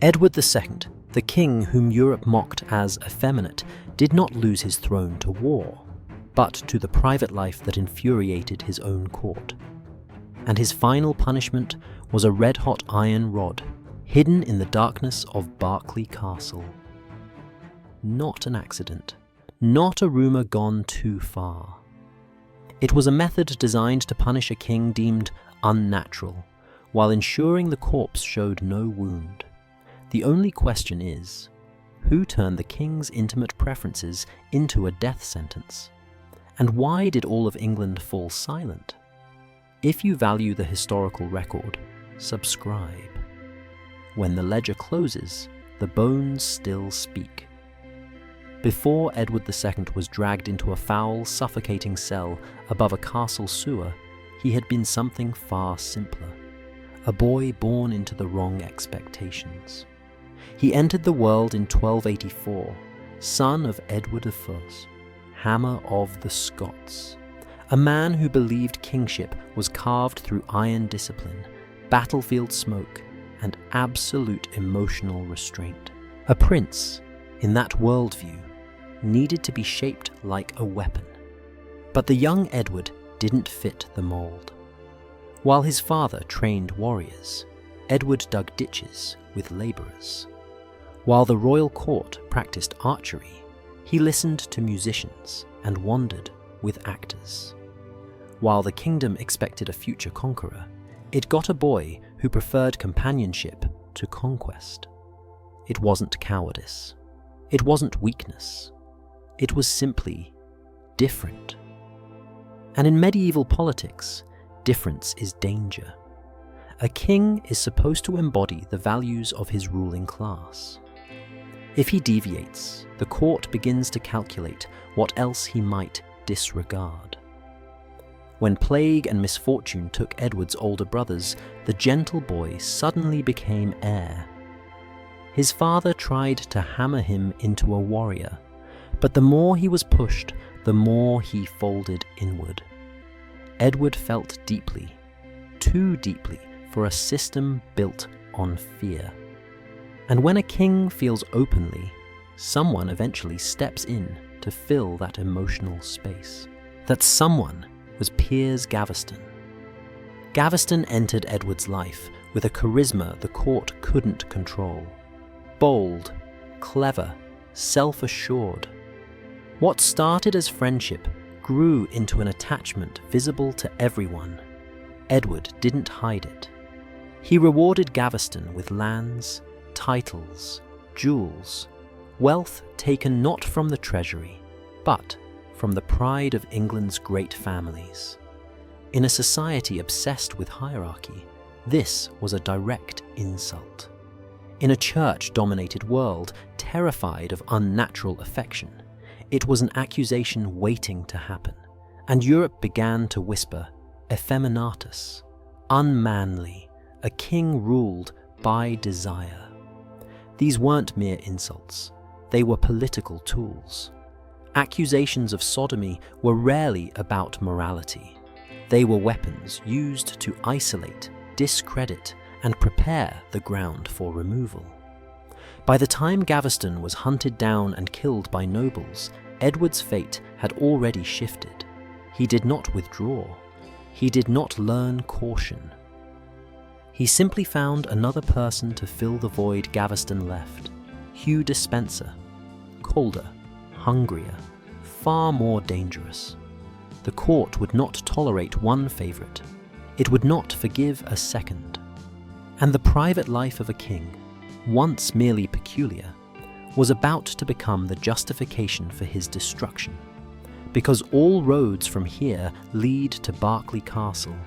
Edward II, the king whom Europe mocked as effeminate, did not lose his throne to war, but to the private life that infuriated his own court. And his final punishment was a red-hot iron rod, hidden in the darkness of Berkeley Castle. Not an accident, not a rumour gone too far. It was a method designed to punish a king deemed unnatural, while ensuring the corpse showed no wound. The only question is, who turned the king's intimate preferences into a death sentence? And why did all of England fall silent? If you value the historical record, subscribe. When the ledger closes, the bones still speak. Before Edward II was dragged into a foul, suffocating cell above a castle sewer, he had been something far simpler. A boy born into the wrong expectations. He entered the world in 1284, son of Edward I, Hammer of the Scots, a man who believed kingship was carved through iron discipline, battlefield smoke, and absolute emotional restraint. A prince, in that worldview, needed to be shaped like a weapon. But the young Edward didn't fit the mold. While his father trained warriors, Edward dug ditches with labourers. While the royal court practiced archery, he listened to musicians and wandered with actors. While the kingdom expected a future conqueror, it got a boy who preferred companionship to conquest. It wasn't cowardice. It wasn't weakness. It was simply different. And in medieval politics, difference is danger. A king is supposed to embody the values of his ruling class. If he deviates, the court begins to calculate what else he might disregard. When plague and misfortune took Edward's older brothers, the gentle boy suddenly became heir. His father tried to hammer him into a warrior, but the more he was pushed, the more he folded inward. Edward felt deeply, too deeply for a system built on fear. And when a king feels openly, someone eventually steps in to fill that emotional space. That someone was Piers Gaveston. Gaveston entered Edward's life with a charisma the court couldn't control. Bold, clever, self-assured. What started as friendship grew into an attachment visible to everyone. Edward didn't hide it. He rewarded Gaveston with lands, titles, jewels, wealth taken not from the treasury, but from the pride of England's great families. In a society obsessed with hierarchy, this was a direct insult. In a church-dominated world terrified of unnatural affection, it was an accusation waiting to happen, and Europe began to whisper, effeminatus, unmanly, a king ruled by desire. These weren't mere insults, they were political tools. Accusations of sodomy were rarely about morality. They were weapons used to isolate, discredit, and prepare the ground for removal. By the time Gaveston was hunted down and killed by nobles, Edward's fate had already shifted. He did not withdraw. He did not learn caution. He simply found another person to fill the void Gaveston left. Hugh Despenser. Colder, hungrier, far more dangerous. The court would not tolerate one favourite. It would not forgive a second. And the private life of a king, once merely peculiar, was about to become the justification for his destruction. Because all roads from here lead to Berkeley Castle,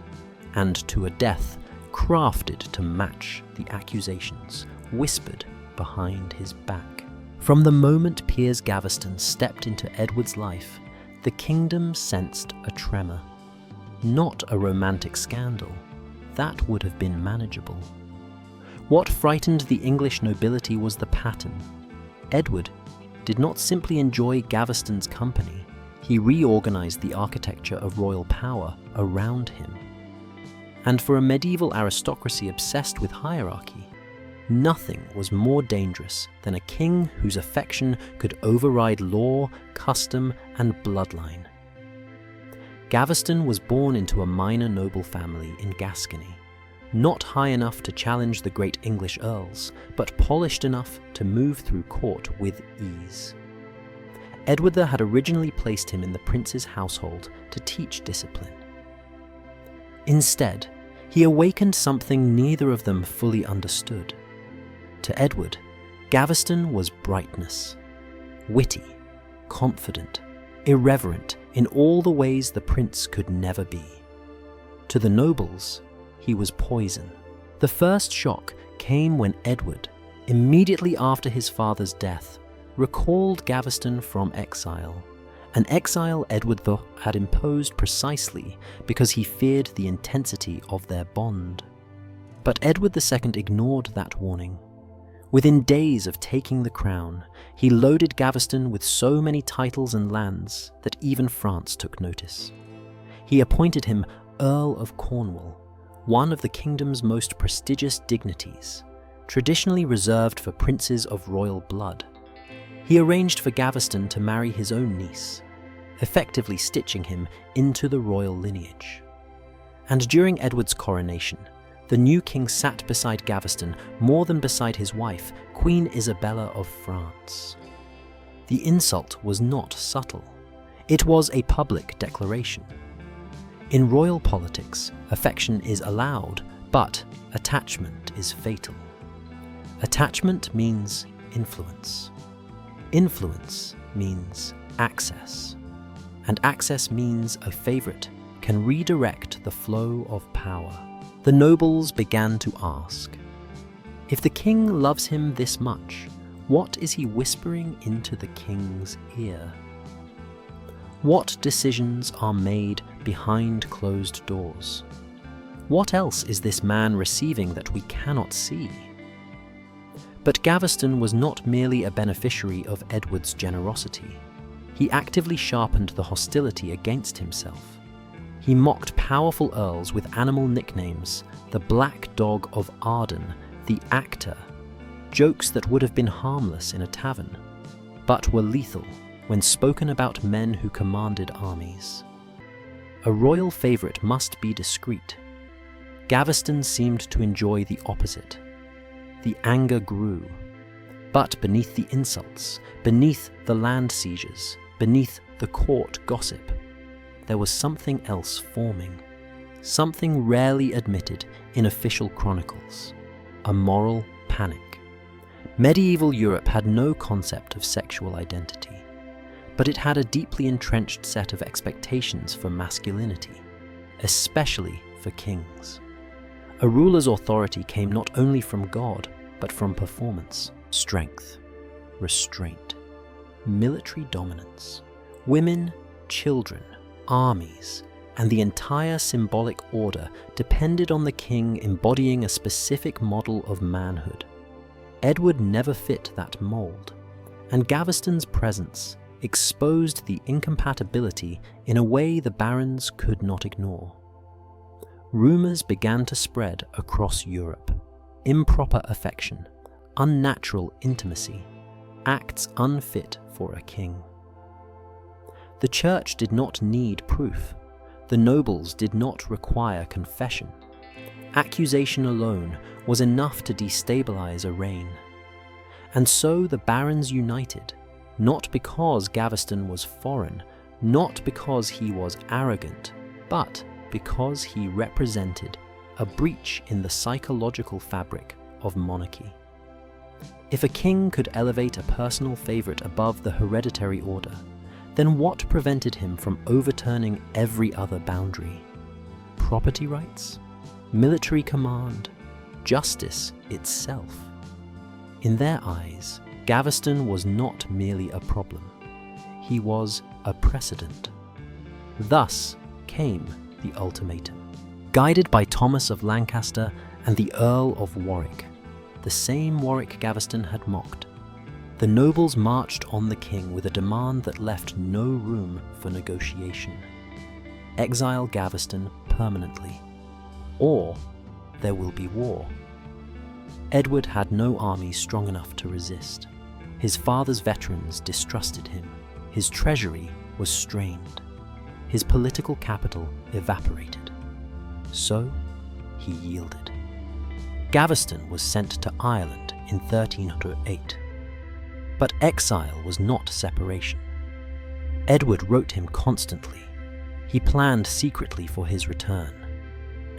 and to a death crafted to match the accusations whispered behind his back. From the moment Piers Gaveston stepped into Edward's life, the kingdom sensed a tremor. Not a romantic scandal. That would have been manageable. What frightened the English nobility was the pattern. Edward did not simply enjoy Gaveston's company, he reorganized the architecture of royal power around him. And for a medieval aristocracy obsessed with hierarchy, nothing was more dangerous than a king whose affection could override law, custom, and bloodline. Gaveston was born into a minor noble family in Gascony, not high enough to challenge the great English earls, but polished enough to move through court with ease. Edward had originally placed him in the prince's household to teach discipline. Instead, he awakened something neither of them fully understood. To Edward, Gaveston was brightness, witty, confident, irreverent in all the ways the prince could never be. To the nobles, he was poison. The first shock came when Edward, immediately after his father's death, recalled Gaveston from exile, an exile Edward had imposed precisely because he feared the intensity of their bond. But Edward II ignored that warning. Within days of taking the crown, he loaded Gaveston with so many titles and lands that even France took notice. He appointed him Earl of Cornwall, one of the kingdom's most prestigious dignities, traditionally reserved for princes of royal blood. He arranged for Gaveston to marry his own niece, effectively stitching him into the royal lineage. And during Edward's coronation, the new king sat beside Gaveston more than beside his wife, Queen Isabella of France. The insult was not subtle. It was a public declaration. In royal politics, affection is allowed, but attachment is fatal. Attachment means influence. Influence means access. And access means a favorite can redirect the flow of power. The nobles began to ask, if the king loves him this much, what is he whispering into the king's ear? What decisions are made behind closed doors? What else is this man receiving that we cannot see? But Gaveston was not merely a beneficiary of Edward's generosity. He actively sharpened the hostility against himself. He mocked powerful earls with animal nicknames, the Black Dog of Arden, the Actor, jokes that would have been harmless in a tavern, but were lethal when spoken about men who commanded armies. A royal favourite must be discreet. Gaveston seemed to enjoy the opposite. The anger grew. But beneath the insults, beneath the land sieges, beneath the court gossip, there was something else forming. Something rarely admitted in official chronicles. A moral panic. Medieval Europe had no concept of sexual identity, but it had a deeply entrenched set of expectations for masculinity, especially for kings. A ruler's authority came not only from God, but from performance, strength, restraint, military dominance. Women, children, armies, and the entire symbolic order depended on the king embodying a specific model of manhood. Edward never fit that mold, and Gaveston's presence exposed the incompatibility in a way the barons could not ignore. Rumours began to spread across Europe. Improper affection, unnatural intimacy, acts unfit for a king. The church did not need proof. The nobles did not require confession. Accusation alone was enough to destabilize a reign. And so the barons united, not because Gaveston was foreign, not because he was arrogant, but because he represented a breach in the psychological fabric of monarchy. If a king could elevate a personal favorite above the hereditary order, then what prevented him from overturning every other boundary? Property rights? Military command? Justice itself? In their eyes, Gaveston was not merely a problem. He was a precedent. Thus came the ultimatum. Guided by Thomas of Lancaster and the Earl of Warwick, the same Warwick Gaveston had mocked, the nobles marched on the king with a demand that left no room for negotiation. Exile Gaveston permanently, or there will be war. Edward had no army strong enough to resist. His father's veterans distrusted him. His treasury was strained. His political capital evaporated. So he yielded. Gaveston was sent to Ireland in 1308. But exile was not separation. Edward wrote him constantly. He planned secretly for his return.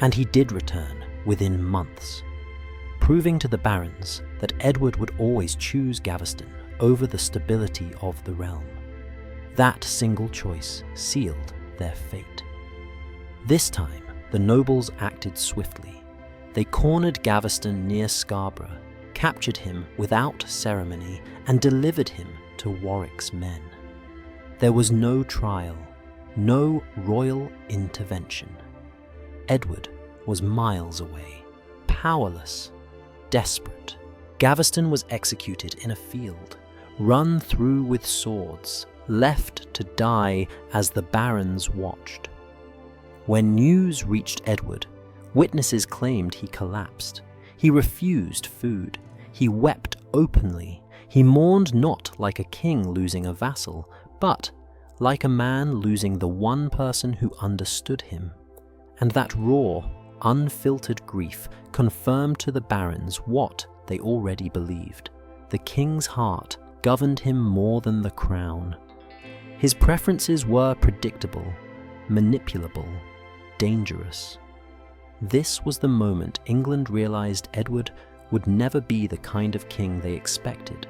And he did return within months, proving to the barons that Edward would always choose Gaveston over the stability of the realm. That single choice sealed their fate. This time, the nobles acted swiftly. They cornered Gaveston near Scarborough, captured him without ceremony, and delivered him to Warwick's men. There was no trial, no royal intervention. Edward was miles away, powerless, desperate. Gaveston was executed in a field, run through with swords, left to die as the barons watched. When news reached Edward, witnesses claimed he collapsed. He refused food. He wept openly. He mourned not like a king losing a vassal, but like a man losing the one person who understood him. And that raw, unfiltered grief confirmed to the barons what they already believed. The king's heart governed him more than the crown. His preferences were predictable, manipulable, dangerous. This was the moment England realized Edward would never be the kind of king they expected.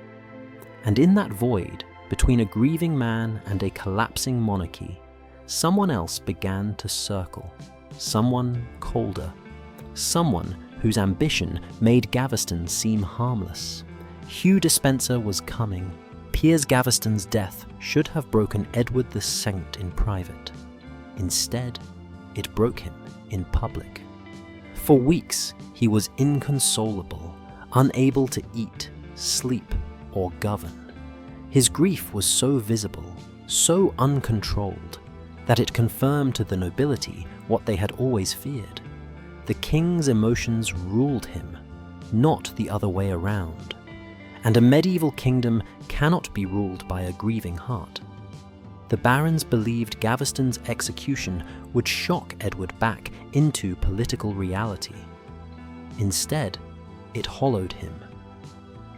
And in that void, between a grieving man and a collapsing monarchy, someone else began to circle. Someone colder. Someone whose ambition made Gaveston seem harmless. Hugh Despenser was coming. Piers Gaveston's death should have broken Edward II in private. Instead, it broke him in public. For weeks, he was inconsolable, unable to eat, sleep, or govern. His grief was so visible, so uncontrolled, that it confirmed to the nobility what they had always feared. The king's emotions ruled him, not the other way around. And a medieval kingdom cannot be ruled by a grieving heart. The barons believed Gaveston's execution would shock Edward back into political reality. Instead, it hollowed him.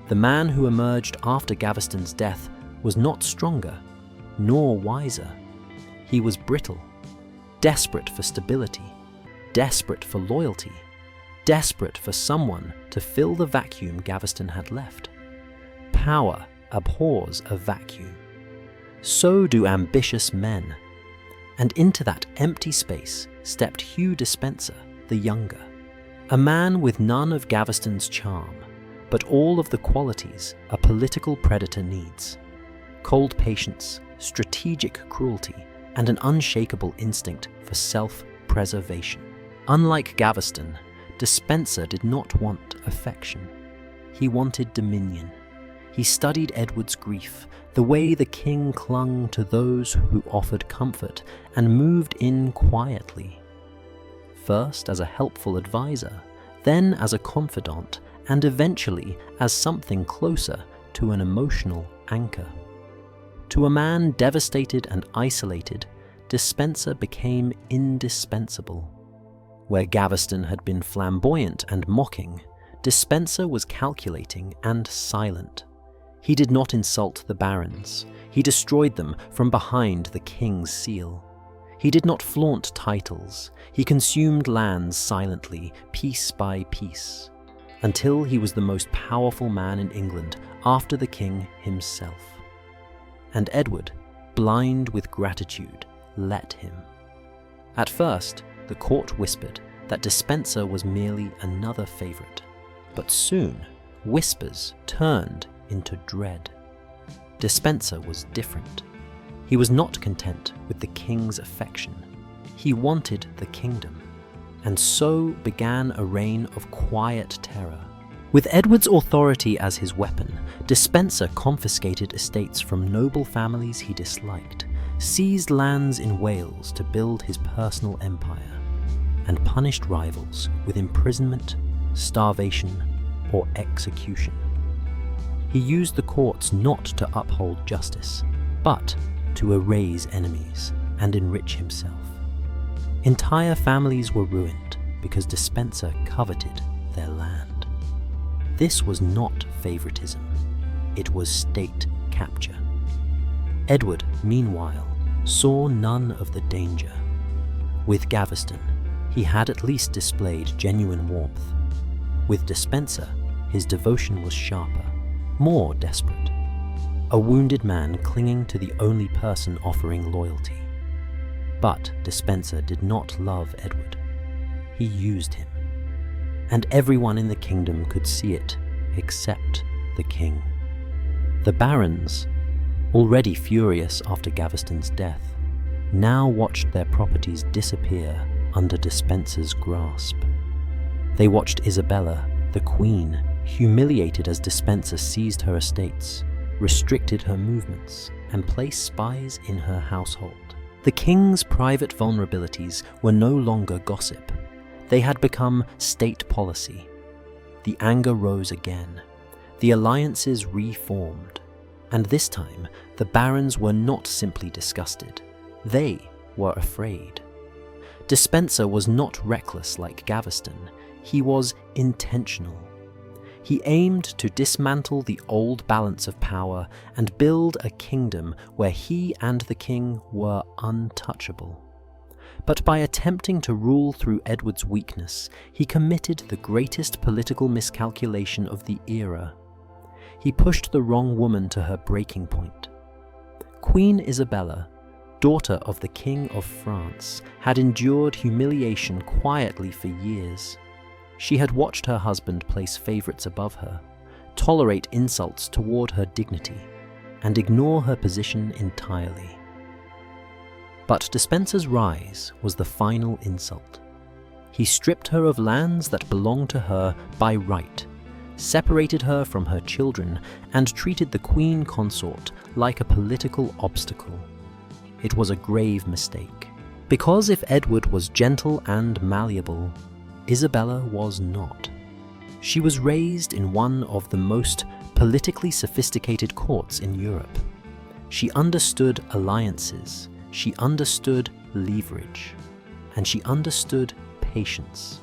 The man who emerged after Gaveston's death was not stronger, nor wiser. He was brittle, desperate for stability, desperate for loyalty, desperate for someone to fill the vacuum Gaveston had left. Power abhors a vacuum. So do ambitious men. And into that empty space stepped Hugh Despenser, the younger, a man with none of Gaveston's charm, but all of the qualities a political predator needs: cold patience, strategic cruelty, and an unshakable instinct for self-preservation. Unlike Gaveston, Despenser did not want affection. He wanted dominion. He studied Edward's grief, the way the king clung to those who offered comfort, and moved in quietly. First as a helpful advisor, then as a confidant, and eventually as something closer to an emotional anchor. To a man devastated and isolated, Despenser became indispensable. Where Gaveston had been flamboyant and mocking, Despenser was calculating and silent. He did not insult the barons. He destroyed them from behind the king's seal. He did not flaunt titles. He consumed lands silently, piece by piece, until he was the most powerful man in England after the king himself. And Edward, blind with gratitude, let him. At first, the court whispered that Despenser was merely another favorite, but soon whispers turned into dread. Despenser was different. He was not content with the king's affection. He wanted the kingdom, and so began a reign of quiet terror. With Edward's authority as his weapon, Despenser confiscated estates from noble families he disliked, seized lands in Wales to build his personal empire, and punished rivals with imprisonment, starvation, or execution. He used the courts not to uphold justice, but to erase enemies and enrich himself. Entire families were ruined because Despenser coveted their land. This was not favoritism, it was state capture. Edward, meanwhile, saw none of the danger. With Gaveston, he had at least displayed genuine warmth. With Despenser, his devotion was sharper, more desperate. A wounded man clinging to the only person offering loyalty. But Despenser did not love Edward. He used him. And everyone in the kingdom could see it, except the king. The barons, already furious after Gaveston's death, now watched their properties disappear under Despenser's grasp. They watched Isabella, the queen, humiliated as Despenser seized her estates, restricted her movements, and placed spies in her household. The king's private vulnerabilities were no longer gossip. They had become state policy. The anger rose again. The alliances reformed. And this time, the barons were not simply disgusted. They were afraid. Despenser was not reckless like Gaveston. He was intentional. He aimed to dismantle the old balance of power and build a kingdom where he and the king were untouchable. But by attempting to rule through Edward's weakness, he committed the greatest political miscalculation of the era. He pushed the wrong woman to her breaking point. Queen Isabella, daughter of the King of France, had endured humiliation quietly for years. She had watched her husband place favorites above her, tolerate insults toward her dignity, and ignore her position entirely. But Despenser's rise was the final insult. He stripped her of lands that belonged to her by right, separated her from her children, and treated the queen consort like a political obstacle. It was a grave mistake, because if Edward was gentle and malleable, Isabella was not. She was raised in one of the most politically sophisticated courts in Europe. She understood alliances, she understood leverage, and she understood patience.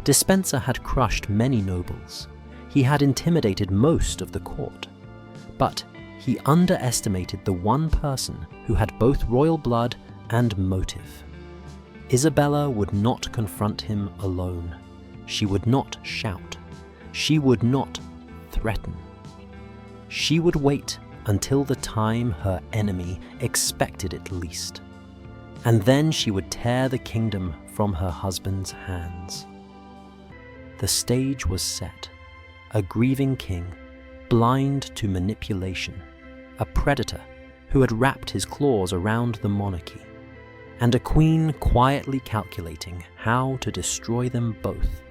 Despenser had crushed many nobles. He had intimidated most of the court. But he underestimated the one person who had both royal blood and motive. Isabella would not confront him alone. She would not shout. She would not threaten. She would wait until the time her enemy expected it least. And then she would tear the kingdom from her husband's hands. The stage was set. A grieving king, blind to manipulation, a predator who had wrapped his claws around the monarchy, and a queen quietly calculating how to destroy them both.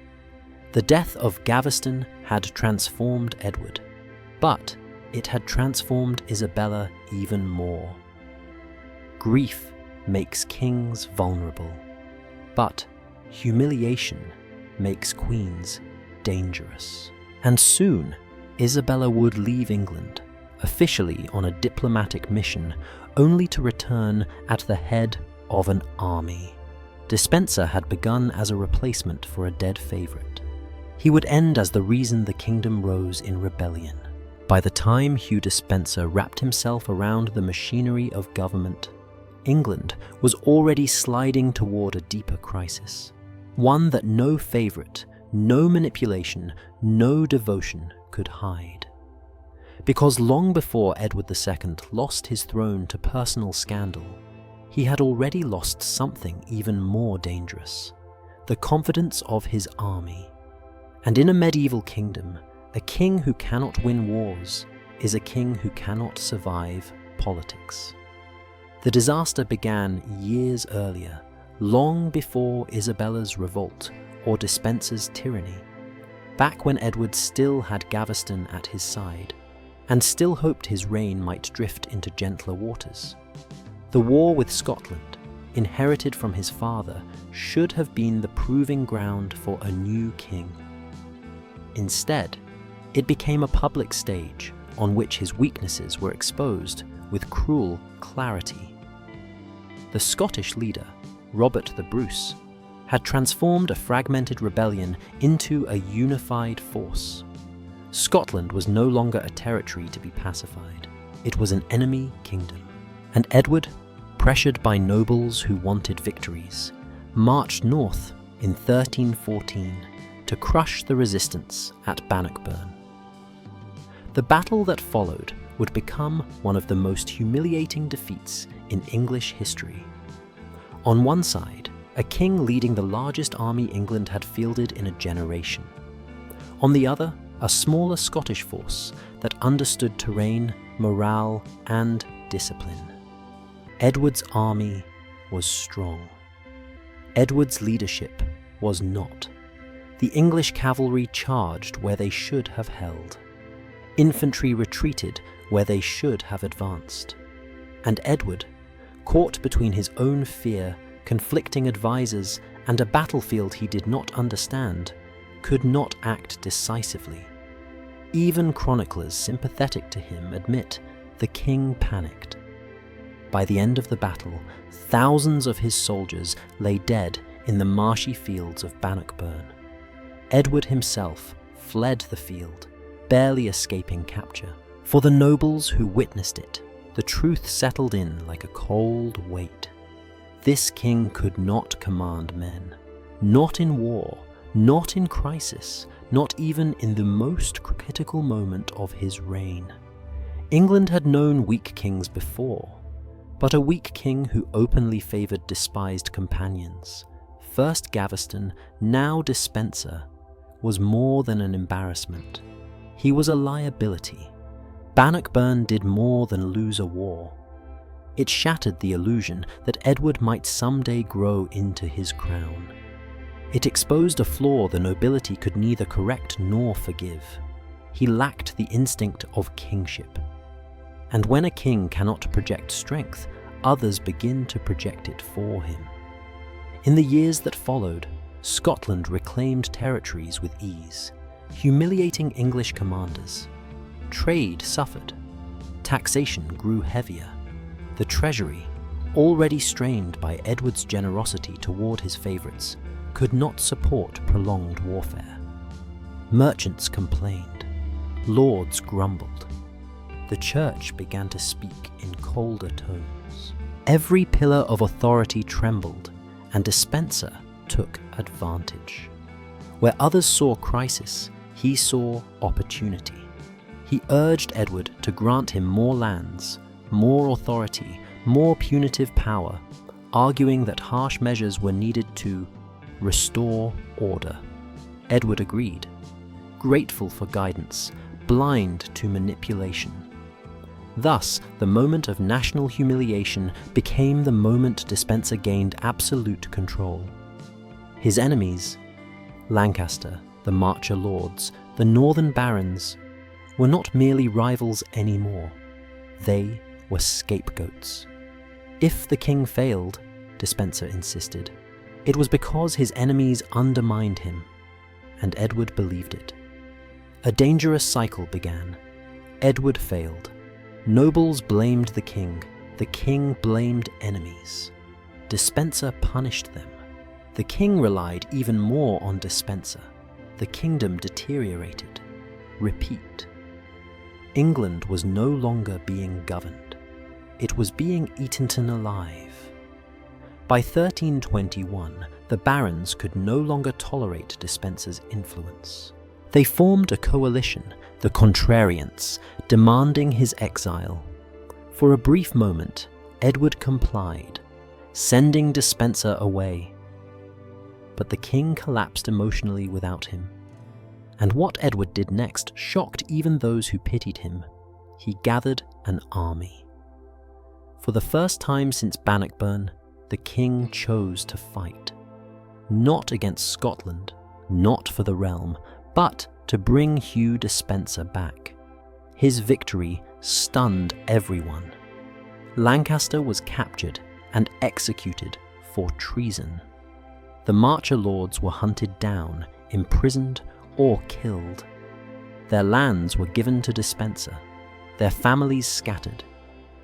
The death of Gaveston had transformed Edward, but it had transformed Isabella even more. Grief makes kings vulnerable, but humiliation makes queens dangerous. And soon, Isabella would leave England, officially on a diplomatic mission, only to return at the head of an army. Despenser had begun as a replacement for a dead favourite. He would end as the reason the kingdom rose in rebellion. By the time Hugh Despenser wrapped himself around the machinery of government, England was already sliding toward a deeper crisis, one that no favourite, no manipulation, no devotion could hide. Because long before Edward II lost his throne to personal scandal, he had already lost something even more dangerous: the confidence of his army. And in a medieval kingdom, a king who cannot win wars is a king who cannot survive politics. The disaster began years earlier, long before Isabella's revolt or Despenser's tyranny, back when Edward still had Gaveston at his side, and still hoped his reign might drift into gentler waters. The war with Scotland, inherited from his father, should have been the proving ground for a new king. Instead, it became a public stage on which his weaknesses were exposed with cruel clarity. The Scottish leader, Robert the Bruce, had transformed a fragmented rebellion into a unified force. Scotland was no longer a territory to be pacified. It was an enemy kingdom. And Edward, pressured by nobles who wanted victories, marched north in 1314 to crush the resistance at Bannockburn. The battle that followed would become one of the most humiliating defeats in English history. On one side, a king leading the largest army England had fielded in a generation. On the other, a smaller Scottish force that understood terrain, morale, and discipline. Edward's army was strong. Edward's leadership was not. The English cavalry charged where they should have held. Infantry retreated where they should have advanced. And Edward, caught between his own fear, conflicting advisors, and a battlefield he did not understand, could not act decisively. Even chroniclers sympathetic to him admit the king panicked. By the end of the battle, thousands of his soldiers lay dead in the marshy fields of Bannockburn. Edward himself fled the field, barely escaping capture. For the nobles who witnessed it, the truth settled in like a cold weight. This king could not command men, not in war, not in crisis, not even in the most critical moment of his reign. England had known weak kings before, but a weak king who openly favoured despised companions, first Gaveston, now Despenser, was more than an embarrassment. He was a liability. Bannockburn did more than lose a war. It shattered the illusion that Edward might someday grow into his crown. It exposed a flaw the nobility could neither correct nor forgive. He lacked the instinct of kingship. And when a king cannot project strength, others begin to project it for him. In the years that followed, Scotland reclaimed territories with ease, humiliating English commanders. Trade suffered. Taxation grew heavier. The treasury, already strained by Edward's generosity toward his favourites, could not support prolonged warfare. Merchants complained. Lords grumbled. The church began to speak in colder tones. Every pillar of authority trembled, and Despenser took advantage. Where others saw crisis, he saw opportunity. He urged Edward to grant him more lands, more authority, more punitive power, arguing that harsh measures were needed to restore order. Edward agreed, grateful for guidance, blind to manipulation. Thus, the moment of national humiliation became the moment Despenser gained absolute control. His enemies, Lancaster, the Marcher lords, the northern barons, were not merely rivals anymore. They were scapegoats. If the king failed, Despenser insisted, it was because his enemies undermined him, and Edward believed it. A dangerous cycle began. Edward failed. Nobles blamed the king blamed enemies. Despenser punished them. The king relied even more on Despenser. The kingdom deteriorated. Repeat. England was no longer being governed. It was being eaten alive. By 1321, the barons could no longer tolerate Despenser's influence. They formed a coalition, the Contrariants, demanding his exile. For a brief moment, Edward complied, sending Despenser away. But the king collapsed emotionally without him. And what Edward did next shocked even those who pitied him. He gathered an army. For the first time since Bannockburn, the king chose to fight. Not against Scotland, not for the realm, but to bring Hugh Despenser back. His victory stunned everyone. Lancaster was captured and executed for treason. The Marcher lords were hunted down, imprisoned, or killed. Their lands were given to Despenser, their families scattered.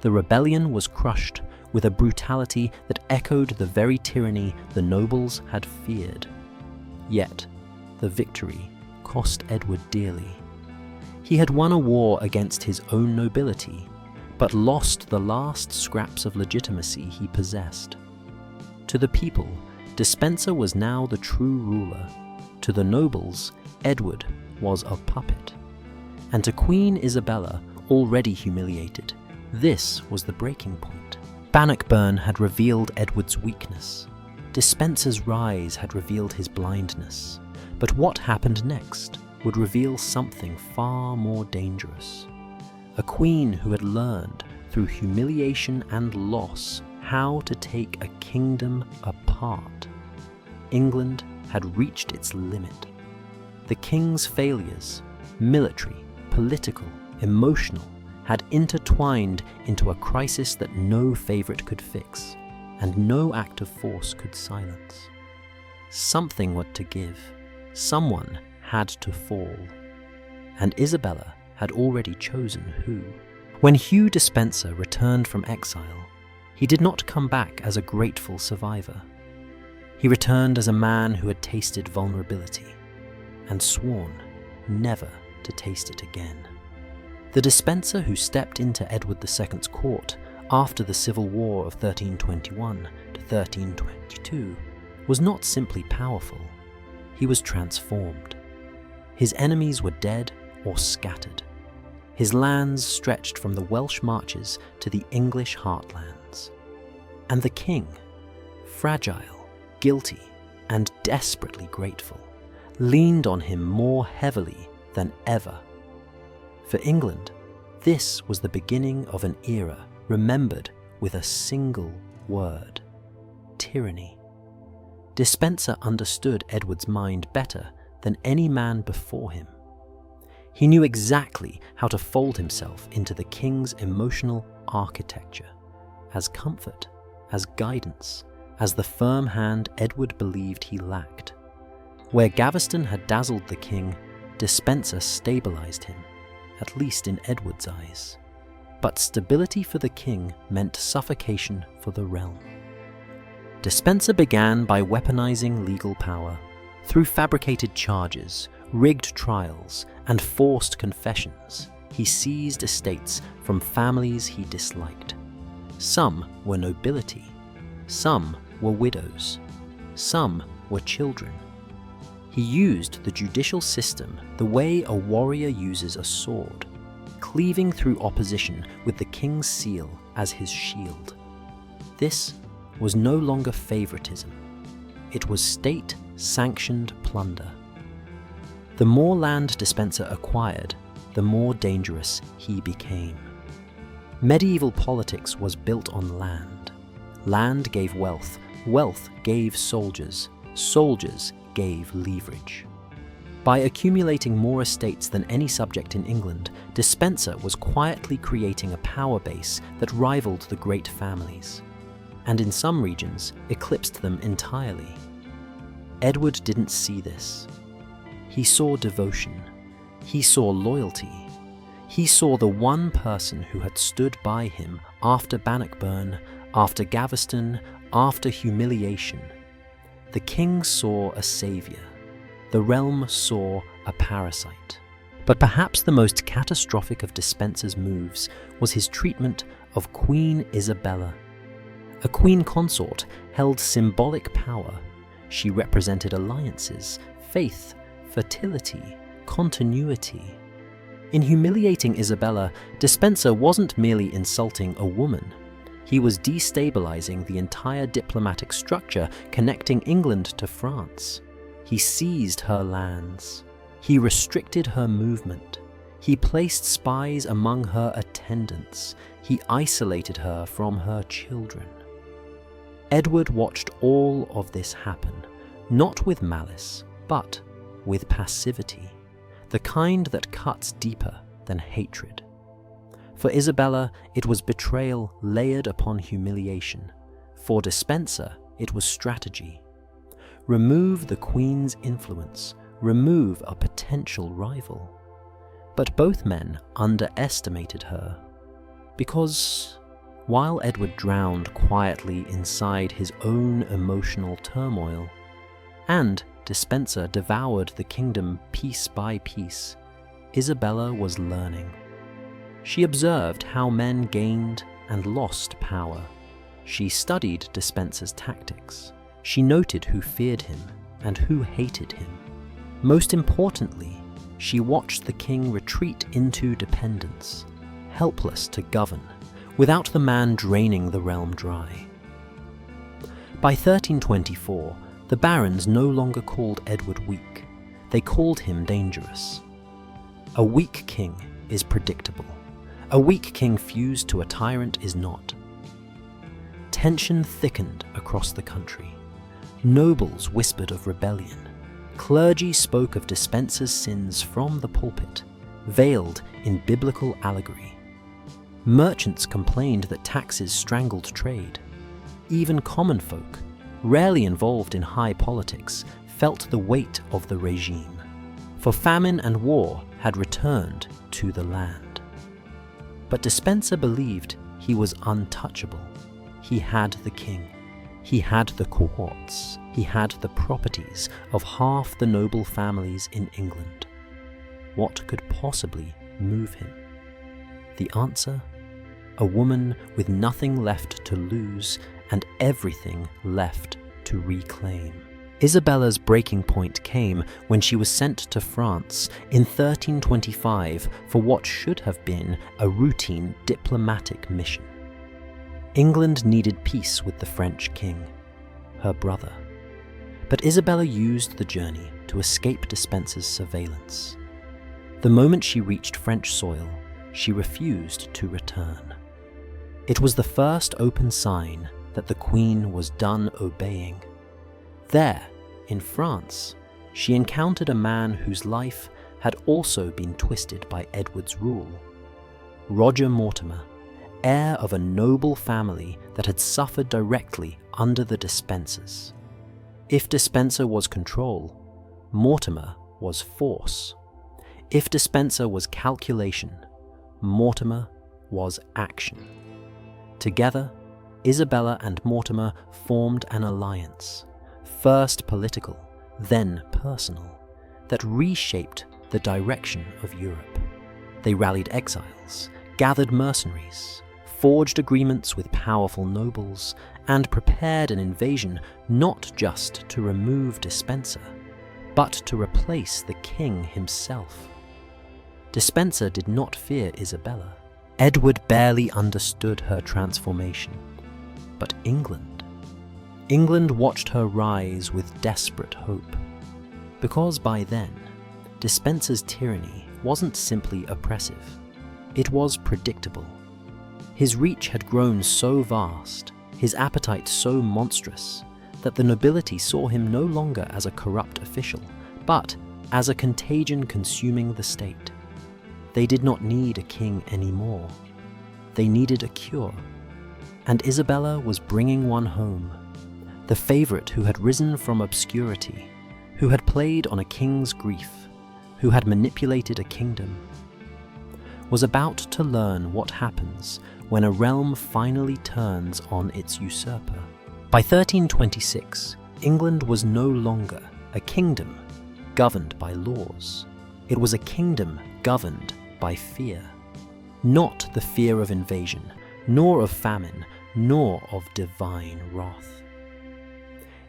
The rebellion was crushed with a brutality that echoed the very tyranny the nobles had feared. Yet, the victory cost Edward dearly. He had won a war against his own nobility, but lost the last scraps of legitimacy he possessed. To the people, Despenser was now the true ruler. To the nobles, Edward was a puppet. And to Queen Isabella, already humiliated, this was the breaking point. Bannockburn had revealed Edward's weakness. Despenser's rise had revealed his blindness. But what happened next would reveal something far more dangerous. A queen who had learned, through humiliation and loss, how to take a kingdom apart. England had reached its limit. The king's failures, military, political, emotional, had intertwined into a crisis that no favourite could fix, and no act of force could silence. Something had to give. Someone had to fall. And Isabella had already chosen who. When Hugh Despenser returned from exile, he did not come back as a grateful survivor. He returned as a man who had tasted vulnerability and sworn never to taste it again. The Despenser who stepped into Edward II's court after the Civil War of 1321 to 1322 was not simply powerful, he was transformed. His enemies were dead or scattered. His lands stretched from the Welsh marches to the English heartlands. And the king, fragile, guilty, and desperately grateful, leaned on him more heavily than ever. For England, this was the beginning of an era remembered with a single word: tyranny. Despenser understood Edward's mind better than any man before him. He knew exactly how to fold himself into the king's emotional architecture, as comfort, as guidance, as the firm hand Edward believed he lacked. Where Gaveston had dazzled the king, Despenser stabilized him, at least in Edward's eyes. But stability for the king meant suffocation for the realm. Despenser began by weaponizing legal power. Through fabricated charges, rigged trials, and forced confessions, he seized estates from families he disliked. Some were nobility, some were widows, some were children. He used the judicial system the way a warrior uses a sword, cleaving through opposition with the king's seal as his shield. This was no longer favoritism. It was state-sanctioned plunder. The more land Despenser acquired, the more dangerous he became. Medieval politics was built on land. Land gave wealth, wealth gave soldiers, soldiers gave leverage. By accumulating more estates than any subject in England, Despenser was quietly creating a power base that rivaled the great families, and in some regions eclipsed them entirely. Edward didn't see this. He saw devotion. He saw loyalty. He saw the one person who had stood by him after Bannockburn, after Gaveston, after humiliation. The king saw a savior. The realm saw a parasite. But perhaps the most catastrophic of Despenser's moves was his treatment of Queen Isabella. A queen consort held symbolic power. She represented alliances, faith, fertility, continuity. In humiliating Isabella, Despenser wasn't merely insulting a woman. He was destabilizing the entire diplomatic structure connecting England to France. He seized her lands. He restricted her movement. He placed spies among her attendants. He isolated her from her children. Edward watched all of this happen, not with malice, but with passivity, the kind that cuts deeper than hatred. For Isabella, it was betrayal layered upon humiliation. For Despenser, it was strategy. Remove the queen's influence, remove a potential rival. But both men underestimated her, because while Edward drowned quietly inside his own emotional turmoil, and Despenser devoured the kingdom piece by piece, Isabella was learning. She observed how men gained and lost power. She studied Despenser's tactics. She noted who feared him and who hated him. Most importantly, she watched the king retreat into dependence, helpless to govern, without the man draining the realm dry. By 1324, the barons no longer called Edward weak. They called him dangerous. A weak king is predictable. A weak king fused to a tyrant is not. Tension thickened across the country. Nobles whispered of rebellion. Clergy spoke of Despenser's sins from the pulpit, veiled in biblical allegory. Merchants complained that taxes strangled trade. Even common folk, rarely involved in high politics, felt the weight of the regime, for famine and war had returned to the land. But Despenser believed he was untouchable. He had the king. He had the cohorts. He had the properties of half the noble families in England. What could possibly move him? The answer? A woman with nothing left to lose and everything left to reclaim. Isabella's breaking point came when she was sent to France in 1325 for what should have been a routine diplomatic mission. England needed peace with the French king, her brother. But Isabella used the journey to escape Despenser's surveillance. The moment she reached French soil, she refused to return. It was the first open sign that the Queen was done obeying. There, in France, she encountered a man whose life had also been twisted by Edward's rule. Roger Mortimer, heir of a noble family that had suffered directly under the Despensers. If Despenser was control, Mortimer was force. If Despenser was calculation, Mortimer was action. Together, Isabella and Mortimer formed an alliance, first political, then personal, that reshaped the direction of Europe. They rallied exiles, gathered mercenaries, forged agreements with powerful nobles, and prepared an invasion not just to remove Despenser, but to replace the king himself. Despenser did not fear Isabella. Edward barely understood her transformation. But England watched her rise with desperate hope. Because by then, Despenser's tyranny wasn't simply oppressive. It was predictable. His reach had grown so vast, his appetite so monstrous, that the nobility saw him no longer as a corrupt official, but as a contagion consuming the state. They did not need a king anymore. They needed a cure. And Isabella was bringing one home. The favorite who had risen from obscurity, who had played on a king's grief, who had manipulated a kingdom, was about to learn what happens when a realm finally turns on its usurper. By 1326, England was no longer a kingdom governed by laws. It was a kingdom governed by fear. Not the fear of invasion, nor of famine, nor of divine wrath.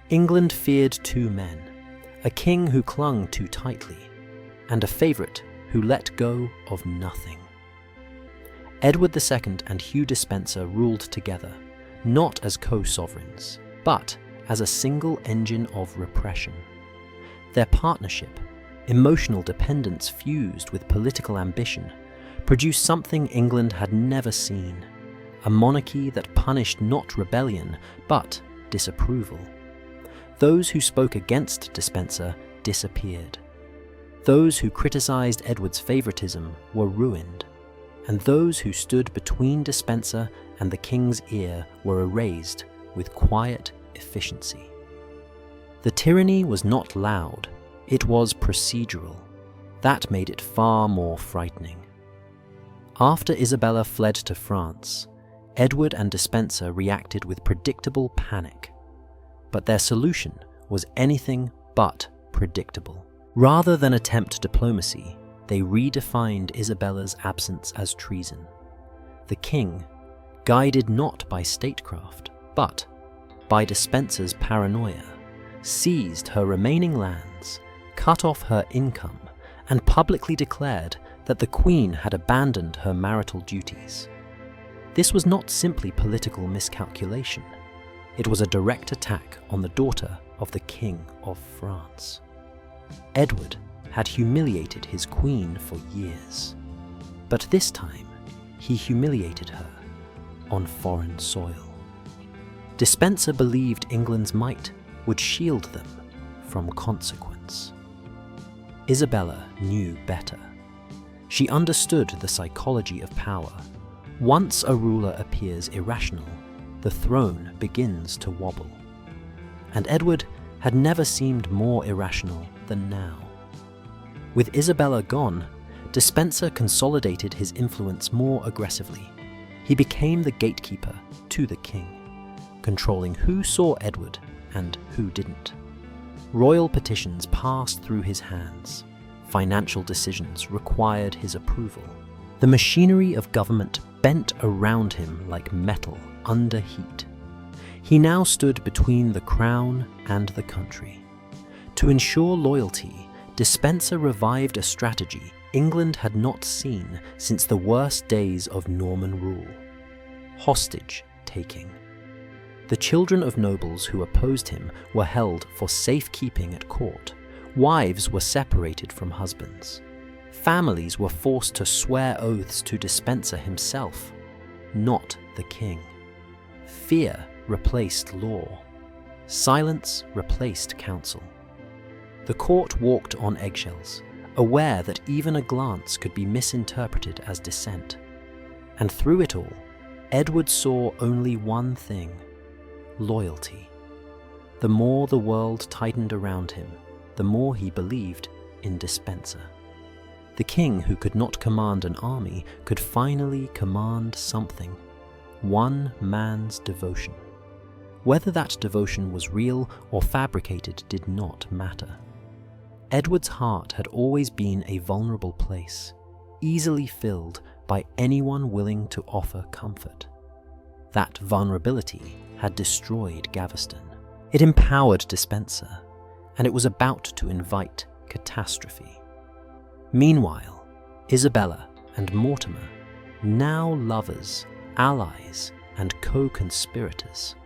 England feared two men, a king who clung too tightly, and a favourite who let go of nothing. Edward II and Hugh Despenser ruled together, not as co-sovereigns, but as a single engine of repression. Their partnership, emotional dependence fused with political ambition, produced something England had never seen, a monarchy that punished not rebellion, but disapproval. Those who spoke against Despenser disappeared. Those who criticised Edward's favouritism were ruined, and those who stood between Despenser and the king's ear were erased with quiet efficiency. The tyranny was not loud, It was procedural. That made it far more frightening. After Isabella fled to France, Edward and Despenser reacted with predictable panic. But their solution was anything but predictable. Rather than attempt diplomacy, they redefined Isabella's absence as treason. The king, guided not by statecraft, but by Despenser's paranoia, seized her remaining lands, cut off her income, and publicly declared that the Queen had abandoned her marital duties. This was not simply political miscalculation. It was a direct attack on the daughter of the King of France. Edward had humiliated his queen for years, but this time he humiliated her on foreign soil. Despenser believed England's might would shield them from consequence. Isabella knew better. She understood the psychology of power. Once a ruler appears irrational, the throne begins to wobble. And Edward had never seemed more irrational than now. With Isabella gone, Despenser consolidated his influence more aggressively. He became the gatekeeper to the king, controlling who saw Edward and who didn't. Royal petitions passed through his hands. Financial decisions required his approval. The machinery of government bent around him like metal under heat. He now stood between the crown and the country. To ensure loyalty, Despenser revived a strategy England had not seen since the worst days of Norman rule: hostage-taking. The children of nobles who opposed him were held for safekeeping at court. Wives were separated from husbands. Families were forced to swear oaths to Despenser himself, not the king. Fear replaced law. Silence replaced counsel. The court walked on eggshells, aware that even a glance could be misinterpreted as dissent. And through it all, Edward saw only one thing: loyalty. The more the world tightened around him, the more he believed in Despenser. The king who could not command an army could finally command something: one man's devotion. Whether that devotion was real or fabricated did not matter. Edward's heart had always been a vulnerable place, easily filled by anyone willing to offer comfort. That vulnerability had destroyed Gaveston. It empowered Despenser, and it was about to invite catastrophe. Meanwhile, Isabella and Mortimer, now lovers, allies, and co-conspirators,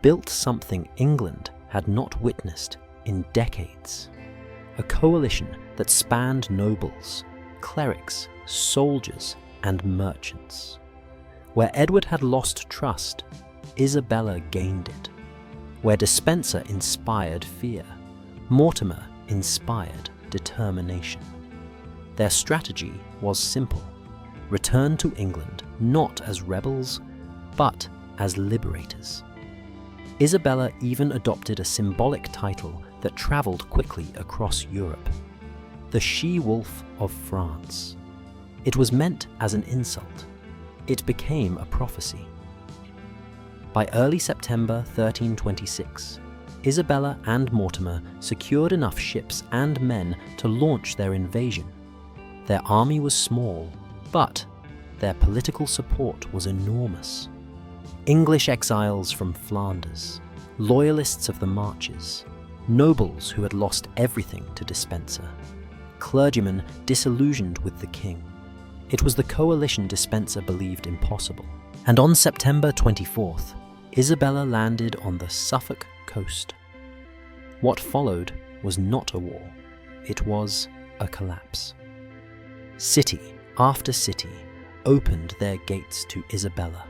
built something England had not witnessed in decades. A coalition that spanned nobles, clerics, soldiers, and merchants. Where Edward had lost trust, Isabella gained it. Where Despenser inspired fear, Mortimer inspired determination. Their strategy was simple: return to England not as rebels, but as liberators. Isabella even adopted a symbolic title that travelled quickly across Europe: the She-Wolf of France. It was meant as an insult. It became a prophecy. By early September 1326, Isabella and Mortimer secured enough ships and men to launch their invasion. Their army was small, but their political support was enormous. English exiles from Flanders, loyalists of the Marches, nobles who had lost everything to Despenser, clergymen disillusioned with the king. It was the coalition Despenser believed impossible. And on September 24th, Isabella landed on the Suffolk coast. What followed was not a war, it was a collapse. City after city opened their gates to Isabella.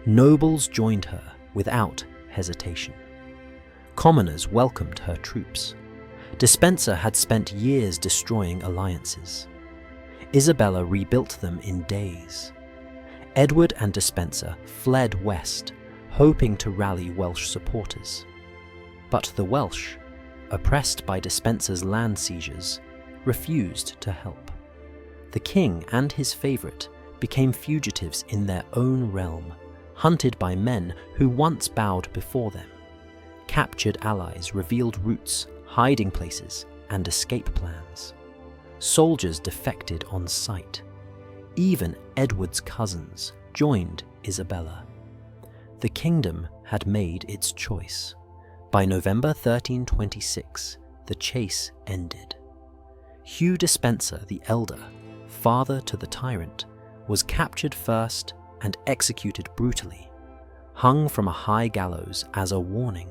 Nobles joined her without hesitation. Commoners welcomed her troops. Despenser had spent years destroying alliances. Isabella rebuilt them in days. Edward and Despenser fled west, hoping to rally Welsh supporters. But the Welsh oppressed by Despenser's land seizures, refused to help. The king and his favourite became fugitives in their own realm, hunted by men who once bowed before them. Captured allies revealed routes, hiding places, and escape plans. Soldiers defected on sight. Even Edward's cousins joined Isabella. The kingdom had made its choice. By November 1326, the chase ended. Hugh Despenser the Elder, father to the tyrant, was captured first and executed brutally, hung from a high gallows as a warning.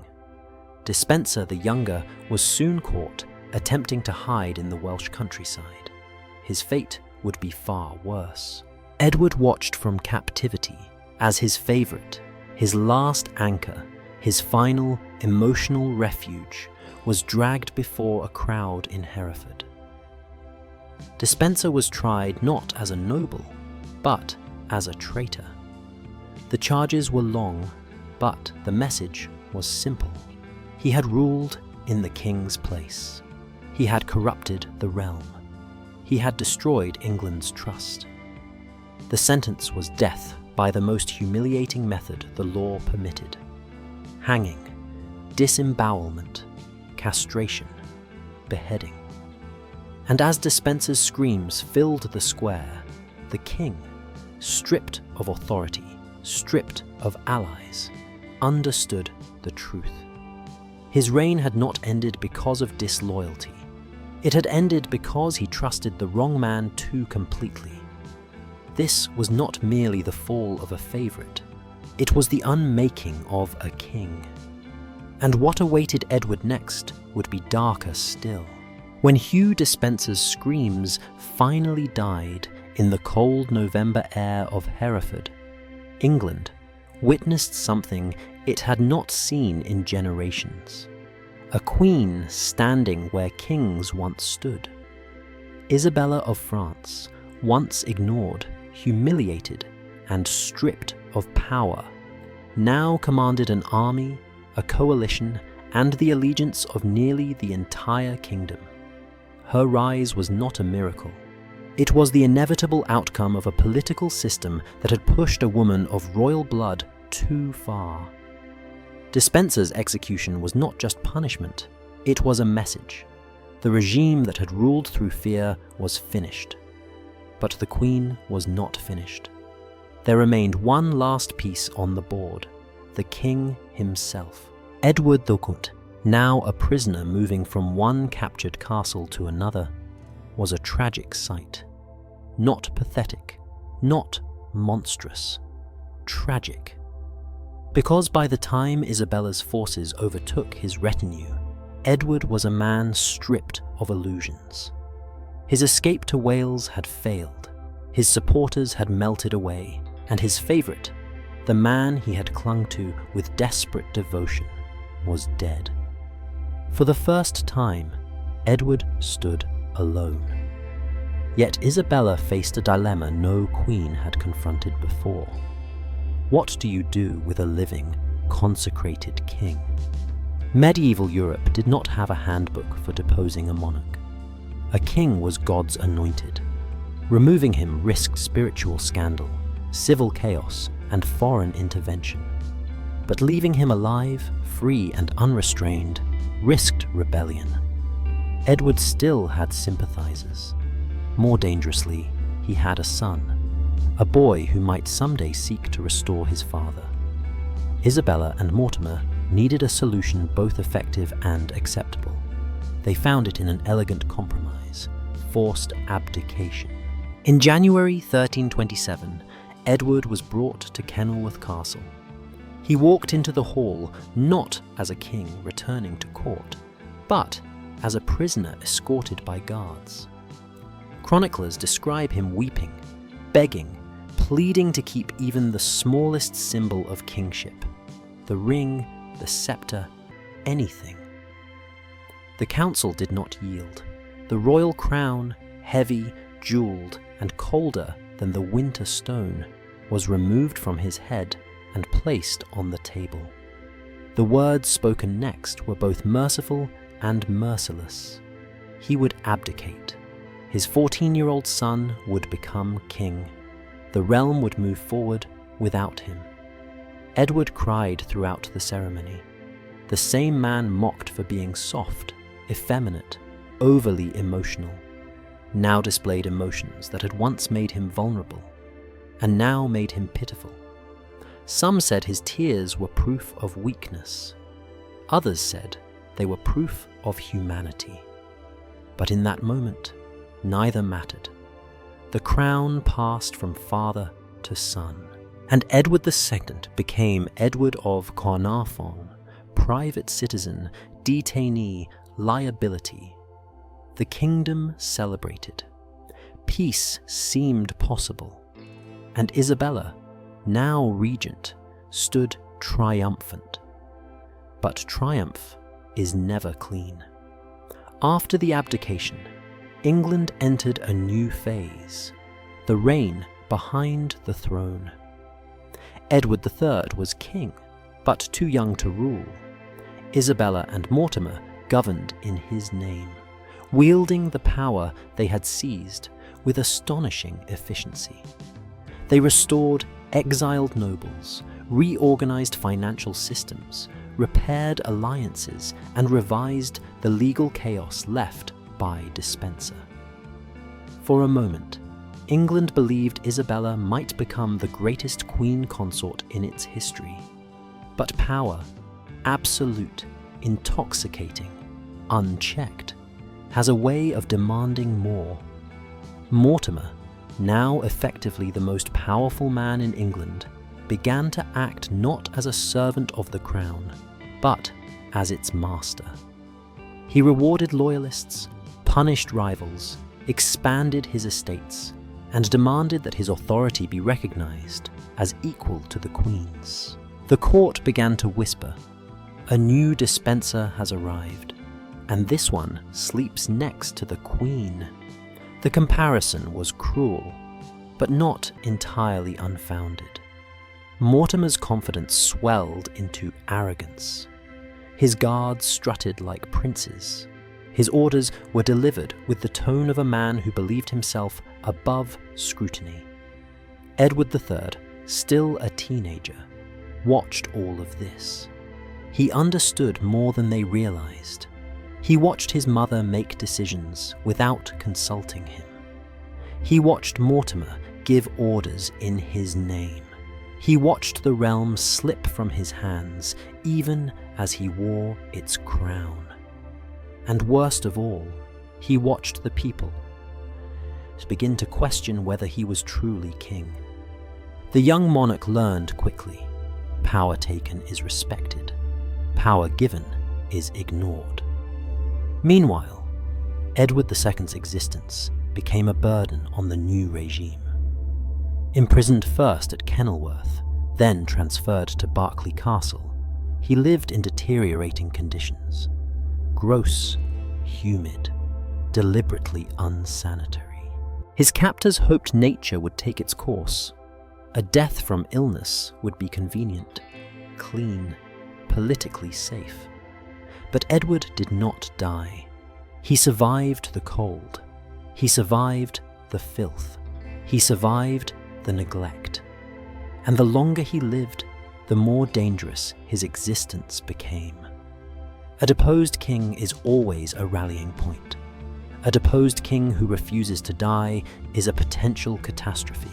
Despenser the Younger was soon caught attempting to hide in the Welsh countryside. His fate would be far worse. Edward watched from captivity as his favourite, his last anchor, his final emotional refuge, was dragged before a crowd in Hereford. Despenser was tried not as a noble, but as a traitor. The charges were long, but the message was simple. He had ruled in the king's place. He had corrupted the realm. He had destroyed England's trust. The sentence was death by the most humiliating method the law permitted: hanging, disembowelment, castration, beheading. And as Despenser's screams filled the square, the king, stripped of authority, stripped of allies, understood the truth. His reign had not ended because of disloyalty. It had ended because he trusted the wrong man too completely. This was not merely the fall of a favourite, it was the unmaking of a king. And what awaited Edward next would be darker still. When Hugh Despenser's screams finally died in the cold November air of Hereford, England witnessed something it had not seen in generations. A queen standing where kings once stood. Isabella of France, once ignored, humiliated, and stripped of power, now commanded an army, a coalition, and the allegiance of nearly the entire kingdom. Her rise was not a miracle. It was the inevitable outcome of a political system that had pushed a woman of royal blood too far. Despenser's execution was not just punishment, it was a message. The regime that had ruled through fear was finished. But the Queen was not finished. There remained one last piece on the board: the king himself. Edward the Good, now a prisoner moving from one captured castle to another, was a tragic sight. Not pathetic, not monstrous, tragic. Because by the time Isabella's forces overtook his retinue, Edward was a man stripped of illusions. His escape to Wales had failed, his supporters had melted away, and his favourite, the man he had clung to with desperate devotion, was dead. For the first time, Edward stood alone. Yet Isabella faced a dilemma no queen had confronted before. What do you do with a living, consecrated king? Medieval Europe did not have a handbook for deposing a monarch. A king was God's anointed. Removing him risked spiritual scandal, civil chaos, and foreign intervention. But leaving him alive, free and unrestrained, risked rebellion. Edward still had sympathizers. More dangerously, he had a son, a boy who might someday seek to restore his father. Isabella and Mortimer needed a solution both effective and acceptable. They found it in an elegant compromise: forced abdication. In January 1327, Edward was brought to Kenilworth Castle. He walked into the hall not as a king returning to court, but as a prisoner escorted by guards. Chroniclers describe him weeping, begging, pleading to keep even the smallest symbol of kingship: the ring, the scepter, anything. The council did not yield. The royal crown, heavy, jewelled, and colder than the winter stone, was removed from his head and placed on the table. The words spoken next were both merciful and merciless. He would abdicate. His 14-year-old son would become king. The realm would move forward without him. Edward cried throughout the ceremony. The same man mocked for being soft, effeminate, overly emotional, now displayed emotions that had once made him vulnerable, and now made him pitiful. Some said his tears were proof of weakness. Others said they were proof of humanity. But in that moment, neither mattered. The crown passed from father to son, and Edward II became Edward of Caernarfon, private citizen, detainee, liability. The kingdom celebrated. Peace seemed possible, and Isabella, now regent, stood triumphant. But triumph is never clean. After the abdication, England entered a new phase, the reign behind the throne. Edward III was king, but too young to rule. Isabella and Mortimer governed in his name, wielding the power they had seized with astonishing efficiency. They restored exiled nobles, reorganized financial systems, repaired alliances, and revised the legal chaos left by dispenser. For a moment, England believed Isabella might become the greatest queen consort in its history. But power, absolute, intoxicating, unchecked, has a way of demanding more. Mortimer, now effectively the most powerful man in England, began to act not as a servant of the crown, but as its master. He rewarded loyalists, punished rivals, expanded his estates, and demanded that his authority be recognized as equal to the Queen's. The court began to whisper, "A new dispenser has arrived, and this one sleeps next to the Queen." The comparison was cruel, but not entirely unfounded. Mortimer's confidence swelled into arrogance. His guards strutted like princes. His orders were delivered with the tone of a man who believed himself above scrutiny. Edward III, still a teenager, watched all of this. He understood more than they realized. He watched his mother make decisions without consulting him. He watched Mortimer give orders in his name. He watched the realm slip from his hands, even as he wore its crown. And worst of all, he watched the people to begin to question whether he was truly king. The young monarch learned quickly. Power taken is respected. Power given is ignored. Meanwhile, Edward II's existence became a burden on the new regime. Imprisoned first at Kenilworth, then transferred to Berkeley Castle, he lived in deteriorating conditions. Gross, humid, deliberately unsanitary. His captors hoped nature would take its course. A death from illness would be convenient, clean, politically safe. But Edward did not die. He survived the cold. He survived the filth. He survived the neglect. And the longer he lived, the more dangerous his existence became. A deposed king is always a rallying point. A deposed king who refuses to die is a potential catastrophe.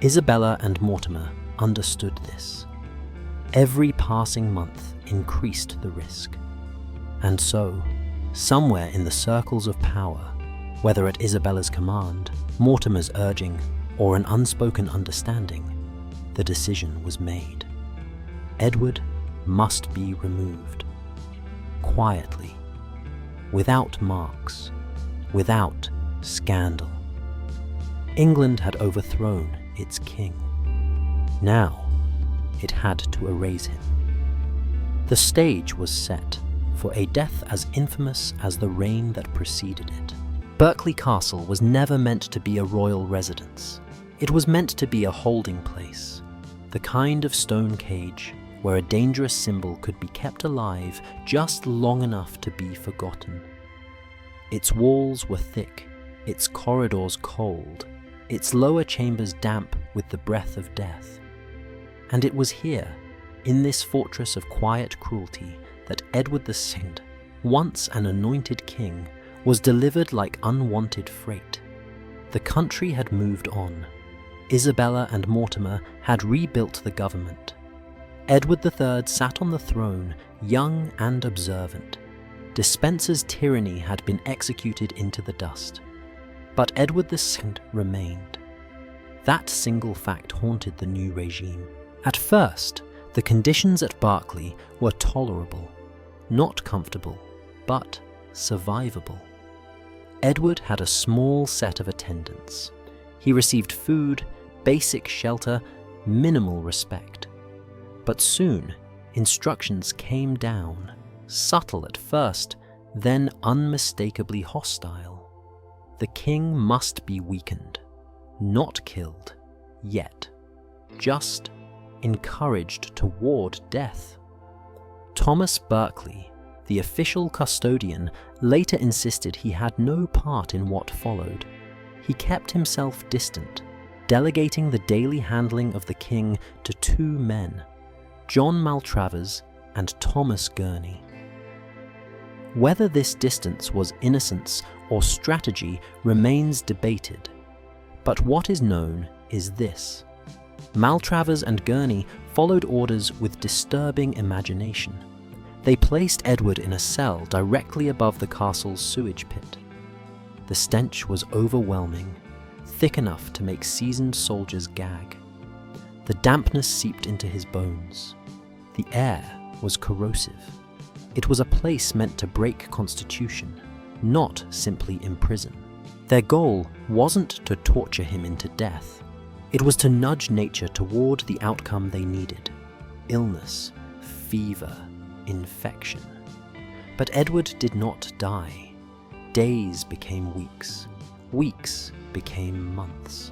Isabella and Mortimer understood this. Every passing month increased the risk. And so, somewhere in the circles of power, whether at Isabella's command, Mortimer's urging, or an unspoken understanding, the decision was made. Edward must be removed. Quietly, without marks, without scandal. England had overthrown its king. Now, it had to erase him. The stage was set for a death as infamous as the reign that preceded it. Berkeley Castle was never meant to be a royal residence. It was meant to be a holding place, the kind of stone cage where a dangerous symbol could be kept alive just long enough to be forgotten. Its walls were thick, its corridors cold, its lower chambers damp with the breath of death. And it was here, in this fortress of quiet cruelty, that Edward II, once an anointed king, was delivered like unwanted freight. The country had moved on. Isabella and Mortimer had rebuilt the government. Edward III sat on the throne, young and observant. Despenser's tyranny had been executed into the dust. But Edward II remained. That single fact haunted the new regime. At first, the conditions at Berkeley were tolerable, not comfortable, but survivable. Edward had a small set of attendants. He received food, basic shelter, minimal respect. But soon, instructions came down, subtle at first, then unmistakably hostile. The king must be weakened, not killed, yet, just encouraged toward death. Thomas Berkeley, the official custodian, later insisted he had no part in what followed. He kept himself distant, delegating the daily handling of the king to two men, John Maltravers and Thomas Gurney. Whether this distance was innocence or strategy remains debated, but what is known is this: Maltravers and Gurney followed orders with disturbing imagination. They placed Edward in a cell directly above the castle's sewage pit. The stench was overwhelming, thick enough to make seasoned soldiers gag. The dampness seeped into his bones. The air was corrosive. It was a place meant to break constitution, not simply imprison. Their goal wasn't to torture him into death. It was to nudge nature toward the outcome they needed: illness, fever, infection. But Edward did not die. Days became weeks. Weeks became months.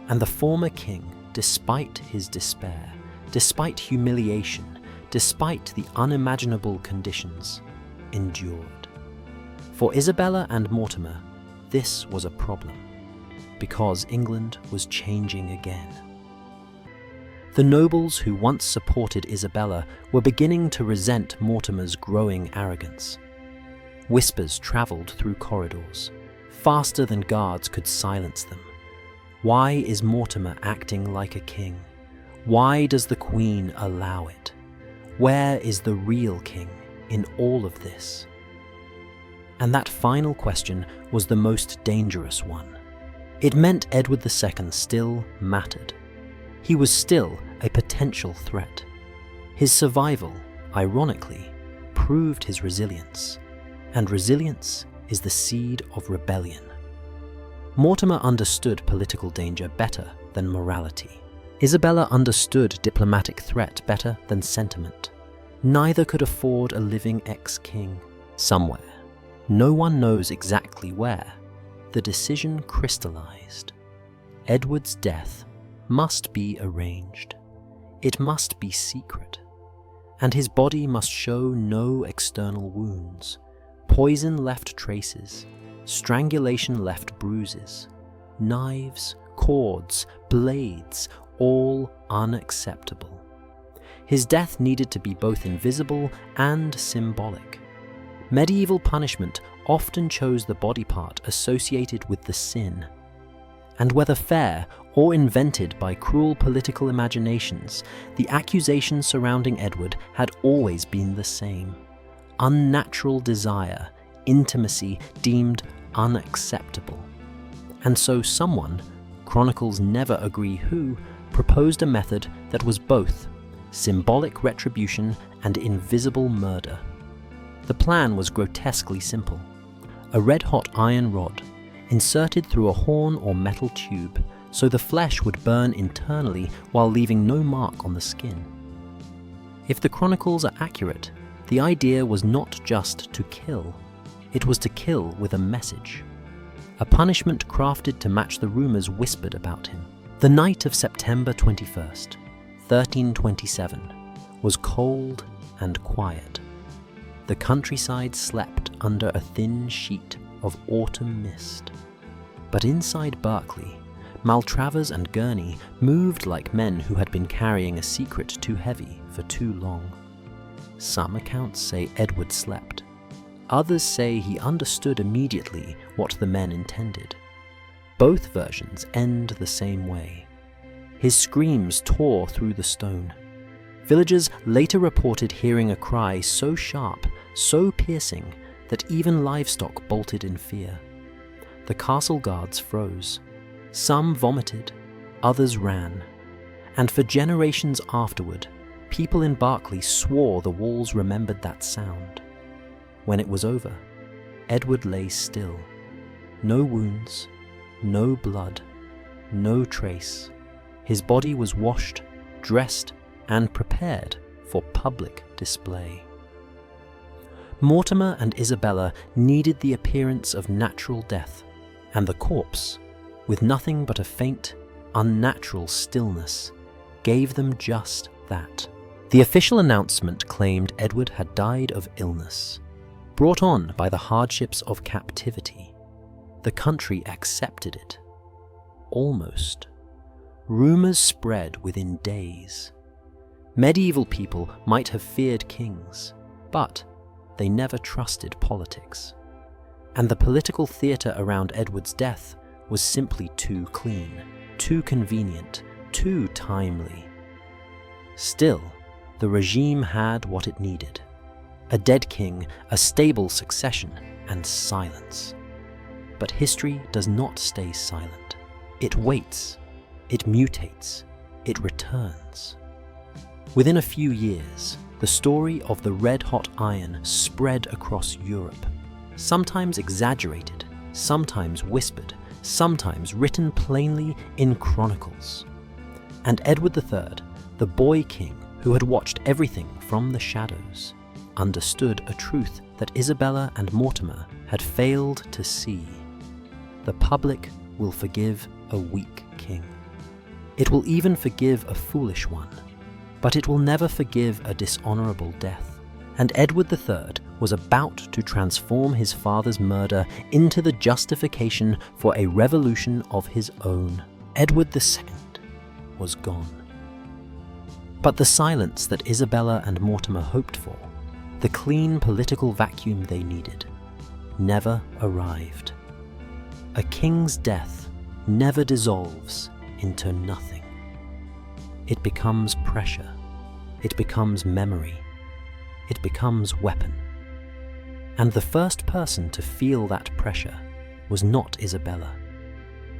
And the former king, despite his despair, despite humiliation, despite the unimaginable conditions, endured. For Isabella and Mortimer, this was a problem, because England was changing again. The nobles who once supported Isabella were beginning to resent Mortimer's growing arrogance. Whispers travelled through corridors, faster than guards could silence them. Why is Mortimer acting like a king? Why does the Queen allow it? Where is the real king in all of this? And that final question was the most dangerous one. It meant Edward II still mattered. He was still a potential threat. His survival, ironically, proved his resilience. And resilience is the seed of rebellion. Mortimer understood political danger better than morality. Isabella understood diplomatic threat better than sentiment. Neither could afford a living ex-king. Somewhere, no one knows exactly where, the decision crystallized. Edward's death must be arranged. It must be secret. And his body must show no external wounds. Poison left traces. Strangulation left bruises. Knives, cords, blades, all unacceptable. His death needed to be both invisible and symbolic. Medieval punishment often chose the body part associated with the sin. And whether fair or invented by cruel political imaginations, the accusations surrounding Edward had always been the same: unnatural desire, intimacy deemed unacceptable. And so someone, chronicles never agree who, proposed a method that was both symbolic retribution and invisible murder. The plan was grotesquely simple: a red-hot iron rod, inserted through a horn or metal tube, so the flesh would burn internally while leaving no mark on the skin. If the chronicles are accurate, the idea was not just to kill, it was to kill with a message. A punishment crafted to match the rumors whispered about him. The night of September 21st, 1327, was cold and quiet. The countryside slept under a thin sheet of autumn mist. But inside Berkeley, Maltravers and Gurney moved like men who had been carrying a secret too heavy for too long. Some accounts say Edward slept. Others say he understood immediately what the men intended. Both versions end the same way. His screams tore through the stone. Villagers later reported hearing a cry so sharp, so piercing, that even livestock bolted in fear. The castle guards froze. Some vomited, others ran. And for generations afterward, people in Berkeley swore the walls remembered that sound. When it was over, Edward lay still. No wounds, no blood, no trace. His body was washed, dressed, and prepared for public display. Mortimer and Isabella needed the appearance of natural death, and the corpse, with nothing but a faint, unnatural stillness, gave them just that. The official announcement claimed Edward had died of illness, brought on by the hardships of captivity. The country accepted it. Almost. Rumors spread within days. Medieval people might have feared kings, but they never trusted politics. And the political theatre around Edward's death was simply too clean, too convenient, too timely. Still, the regime had what it needed: a dead king, a stable succession, and silence. But history does not stay silent. It waits, it mutates, it returns. Within a few years, the story of the red-hot iron spread across Europe, sometimes exaggerated, sometimes whispered, sometimes written plainly in chronicles. And Edward III, the boy king who had watched everything from the shadows, understood a truth that Isabella and Mortimer had failed to see. The public will forgive a weak king. It will even forgive a foolish one, but it will never forgive a dishonorable death. And Edward III was about to transform his father's murder into the justification for a revolution of his own. Edward II was gone. But the silence that Isabella and Mortimer hoped for, the clean political vacuum they needed, never arrived. A king's death never dissolves into nothing. It becomes pressure. It becomes memory. It becomes weapon. And the first person to feel that pressure was not Isabella,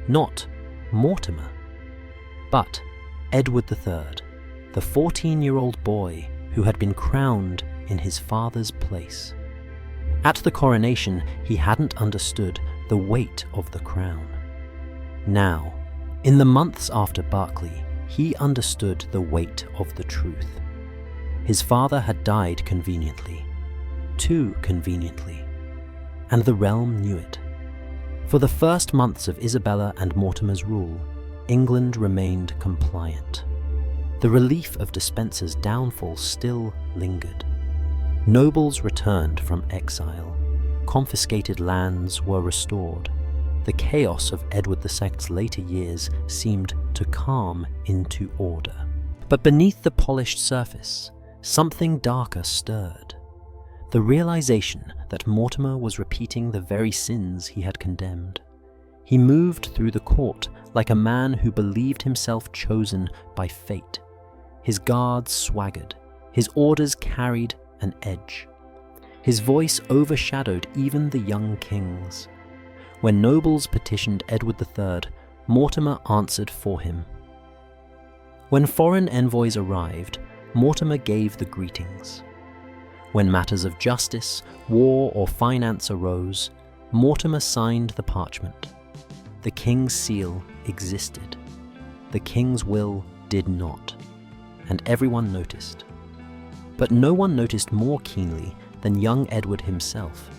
not Mortimer, but Edward III, the 14-year-old boy who had been crowned in his father's place. At the coronation, he hadn't understood the weight of the crown. Now, in the months after Berkeley, he understood the weight of the truth. His father had died conveniently, too conveniently, and the realm knew it. For the first months of Isabella and Mortimer's rule, England remained compliant. The relief of Despencer's downfall still lingered. Nobles returned from exile. Confiscated lands were restored. The chaos of Edward II's later years seemed to calm into order. But beneath the polished surface, something darker stirred. The realization that Mortimer was repeating the very sins he had condemned. He moved through the court like a man who believed himself chosen by fate. His guards swaggered. His orders carried an edge. His voice overshadowed even the young kings. When nobles petitioned Edward III, Mortimer answered for him. When foreign envoys arrived, Mortimer gave the greetings. When matters of justice, war, or finance arose, Mortimer signed the parchment. The king's seal existed. The king's will did not, and everyone noticed. But no one noticed more keenly than young Edward himself.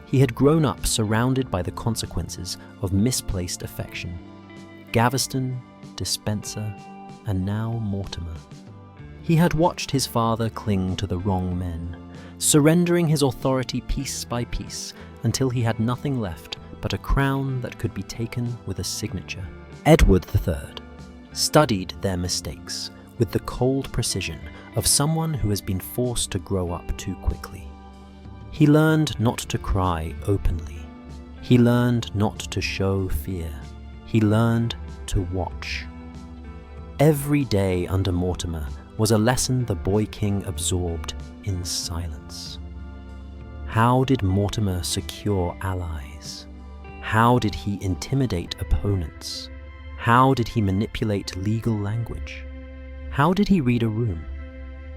He had grown up surrounded by the consequences of misplaced affection. Gaveston, Despencer, and now Mortimer. He had watched his father cling to the wrong men, surrendering his authority piece by piece until he had nothing left but a crown that could be taken with a signature. Edward III studied their mistakes with the cold precision of someone who has been forced to grow up too quickly. He learned not to cry openly. He learned not to show fear. He learned to watch. Every day under Mortimer was a lesson the boy king absorbed in silence. How did Mortimer secure allies? How did he intimidate opponents? How did he manipulate legal language? How did he read a room?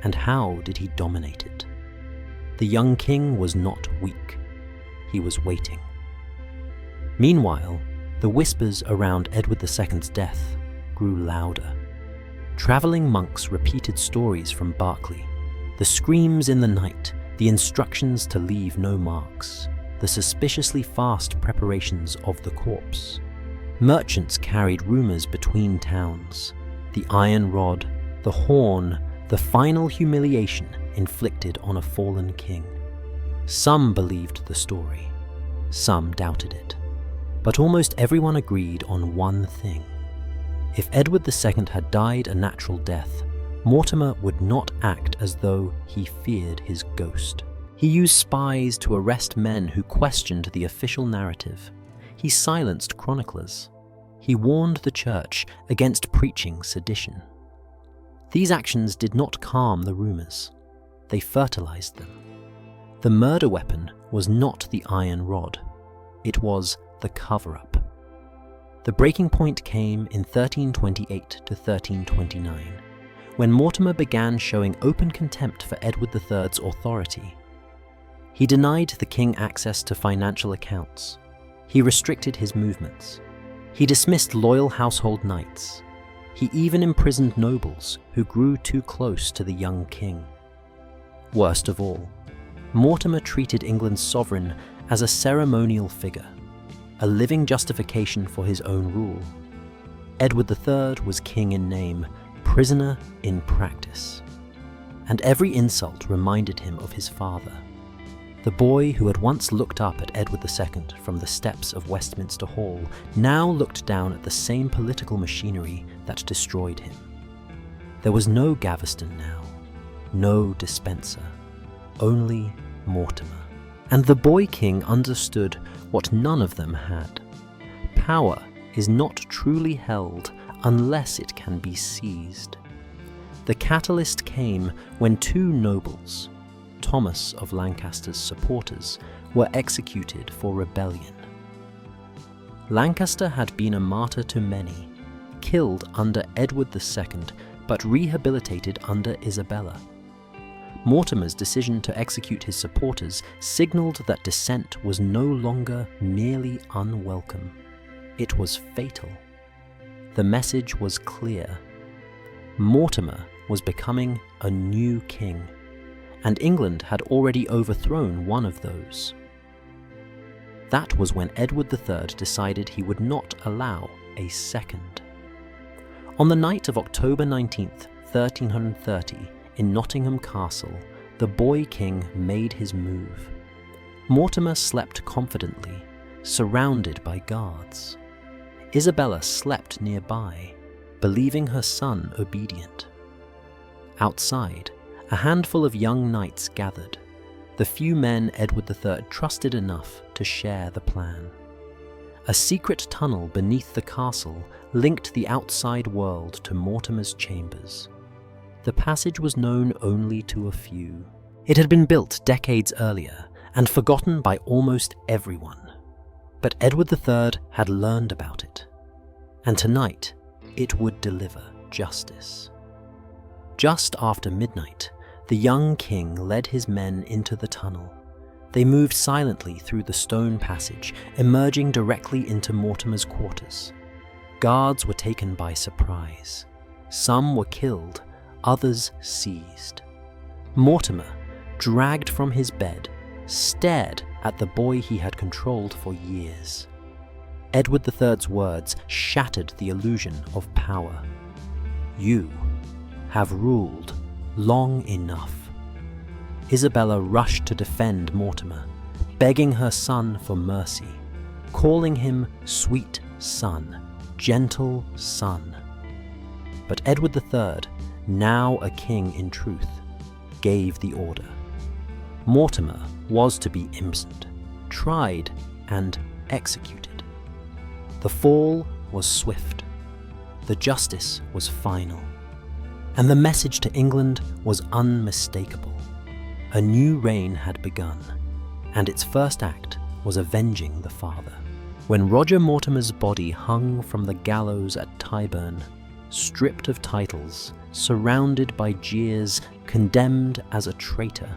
And how did he dominate it? The young king was not weak. He was waiting. Meanwhile, the whispers around Edward II's death grew louder. Traveling monks repeated stories from Berkeley, the screams in the night, the instructions to leave no marks, the suspiciously fast preparations of the corpse. Merchants carried rumors between towns, the iron rod, the horn, the final humiliation inflicted on a fallen king. Some believed the story, some doubted it, but almost everyone agreed on one thing. If Edward II had died a natural death, Mortimer would not act as though he feared his ghost. He used spies to arrest men who questioned the official narrative. He silenced chroniclers. He warned the church against preaching sedition. These actions did not calm the rumors. They fertilized them. The murder weapon was not the iron rod. It was the cover-up. The breaking point came in 1328 to 1329, when Mortimer began showing open contempt for Edward III's authority. He denied the king access to financial accounts. He restricted his movements. He dismissed loyal household knights. He even imprisoned nobles who grew too close to the young king. Worst of all, Mortimer treated England's sovereign as a ceremonial figure, a living justification for his own rule. Edward III was king in name, prisoner in practice. And every insult reminded him of his father. The boy who had once looked up at Edward II from the steps of Westminster Hall now looked down at the same political machinery that destroyed him. There was no Gaveston now, no dispenser, only Mortimer. And the boy king understood what none of them had. Power is not truly held unless it can be seized. The catalyst came when two nobles, Thomas of Lancaster's supporters, were executed for rebellion. Lancaster had been a martyr to many, killed under Edward II, but rehabilitated under Isabella. Mortimer's decision to execute his supporters signalled that dissent was no longer merely unwelcome. It was fatal. The message was clear. Mortimer was becoming a new king, and England had already overthrown one of those. That was when Edward III decided he would not allow a second. On the night of October 19th, 1330, in Nottingham Castle, the boy king made his move. Mortimer slept confidently, surrounded by guards. Isabella slept nearby, believing her son obedient. Outside, a handful of young knights gathered, the few men Edward III trusted enough to share the plan. A secret tunnel beneath the castle linked the outside world to Mortimer's chambers. The passage was known only to a few. It had been built decades earlier and forgotten by almost everyone. But Edward III had learned about it, and tonight it would deliver justice. Just after midnight, the young king led his men into the tunnel. They moved silently through the stone passage, emerging directly into Mortimer's quarters. Guards were taken by surprise. Some were killed, others seized. Mortimer, dragged from his bed, stared at the boy he had controlled for years. Edward III's words shattered the illusion of power. You have ruled long enough. Isabella rushed to defend Mortimer, begging her son for mercy, calling him sweet son, gentle son. But Edward III, now a king in truth, gave the order. Mortimer was to be imprisoned, tried, and executed. The fall was swift. The justice was final. And the message to England was unmistakable. A new reign had begun, and its first act was avenging the father. When Roger Mortimer's body hung from the gallows at Tyburn, stripped of titles, surrounded by jeers, condemned as a traitor,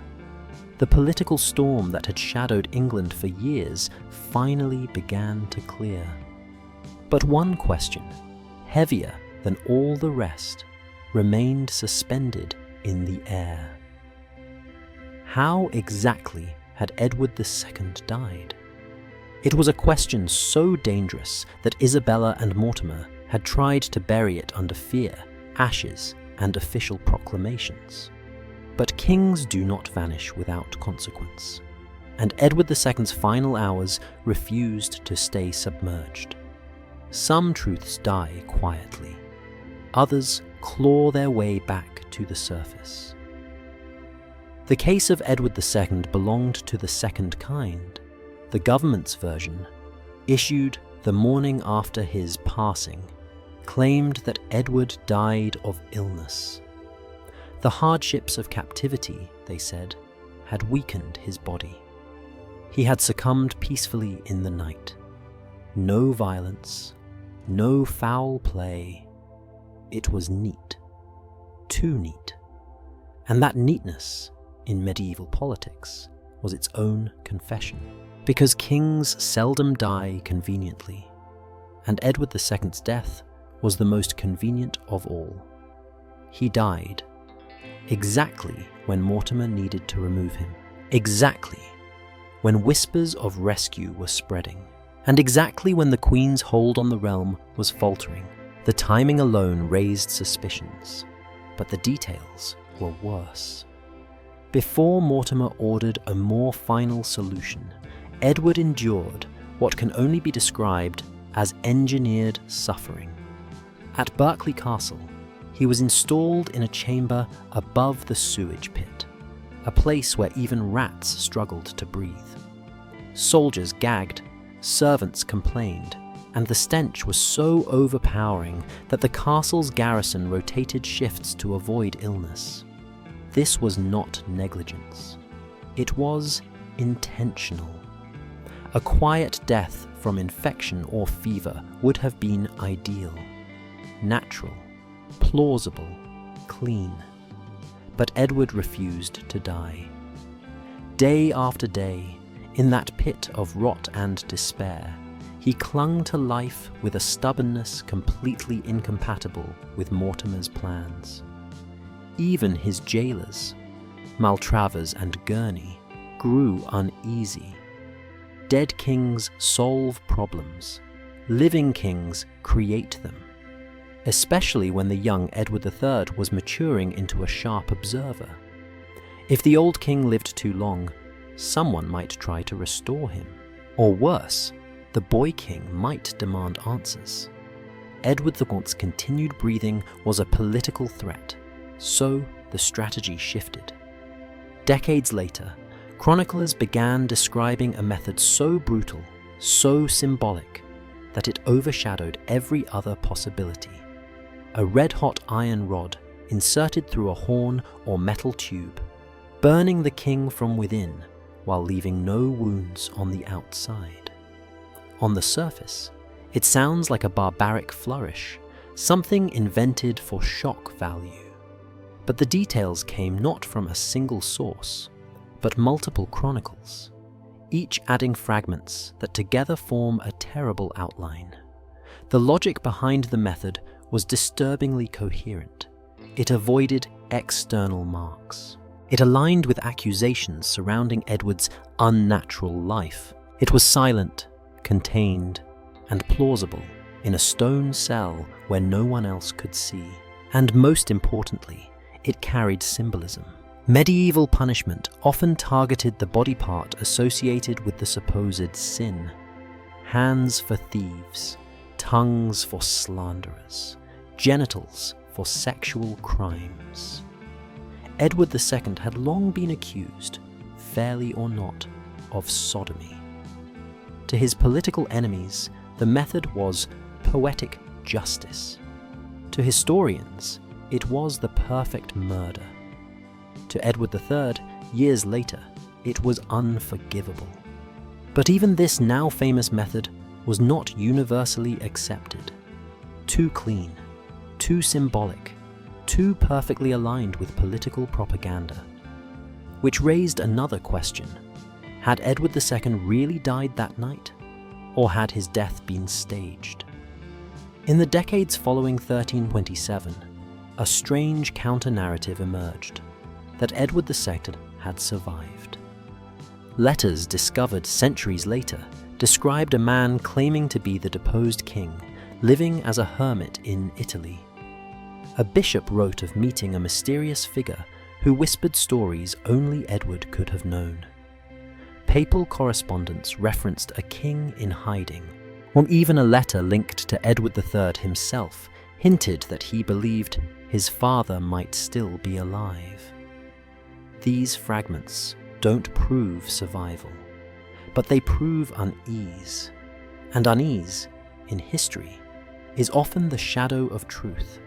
the political storm that had shadowed England for years finally began to clear. But one question, heavier than all the rest, remained suspended in the air. How exactly had Edward II died? It was a question so dangerous that Isabella and Mortimer had tried to bury it under fear, ashes, and official proclamations. But kings do not vanish without consequence, and Edward II's final hours refused to stay submerged. Some truths die quietly, others claw their way back to the surface. The case of Edward II belonged to the second kind. The government's version, issued the morning after his passing, claimed that Edward died of illness. The hardships of captivity, they said, had weakened his body. He had succumbed peacefully in the night. No violence, no foul play. It was neat. Too neat. And that neatness, in medieval politics, was its own confession. Because kings seldom die conveniently, and Edward II's death was the most convenient of all. He died exactly when Mortimer needed to remove him, exactly when whispers of rescue were spreading, and exactly when the Queen's hold on the realm was faltering. The timing alone raised suspicions, but the details were worse. Before Mortimer ordered a more final solution, Edward endured what can only be described as engineered suffering. At Berkeley Castle, he was installed in a chamber above the sewage pit, a place where even rats struggled to breathe. Soldiers gagged, servants complained, and the stench was so overpowering that the castle's garrison rotated shifts to avoid illness. This was not negligence. It was intentional. A quiet death from infection or fever would have been ideal, natural, plausible, clean. But Edward refused to die. Day after day, in that pit of rot and despair, he clung to life with a stubbornness completely incompatible with Mortimer's plans. Even his jailers, Maltravers and Gurney, grew uneasy. Dead kings solve problems. Living kings create them. Especially when the young Edward III was maturing into a sharp observer. If the old king lived too long, someone might try to restore him. Or worse, the boy king might demand answers. Edward IV's continued breathing was a political threat, so the strategy shifted. Decades later, chroniclers began describing a method so brutal, so symbolic, that it overshadowed every other possibility. A red-hot iron rod inserted through a horn or metal tube, burning the king from within while leaving no wounds on the outside. On the surface, it sounds like a barbaric flourish, something invented for shock value. But the details came not from a single source, but multiple chronicles, each adding fragments that together form a terrible outline. The logic behind the method was disturbingly coherent. It avoided external marks. It aligned with accusations surrounding Edward's unnatural life. It was silent, contained, and plausible in a stone cell where no one else could see. And most importantly, it carried symbolism. Medieval punishment often targeted the body part associated with the supposed sin. Hands for thieves, tongues for slanderers, genitals for sexual crimes. Edward II had long been accused, fairly or not, of sodomy. To his political enemies, the method was poetic justice. To historians, it was the perfect murder. To Edward III, years later, it was unforgivable. But even this now famous method was not universally accepted. Too clean, too symbolic, too perfectly aligned with political propaganda. Which raised another question. Had Edward II really died that night? Or had his death been staged? In the decades following 1327, a strange counter-narrative emerged, that Edward II had survived. Letters discovered centuries later described a man claiming to be the deposed king, living as a hermit in Italy. A bishop wrote of meeting a mysterious figure who whispered stories only Edward could have known. Papal correspondence referenced a king in hiding, or even a letter linked to Edward III himself hinted that he believed his father might still be alive. These fragments don't prove survival, but they prove unease. And unease, in history, is often the shadow of truth.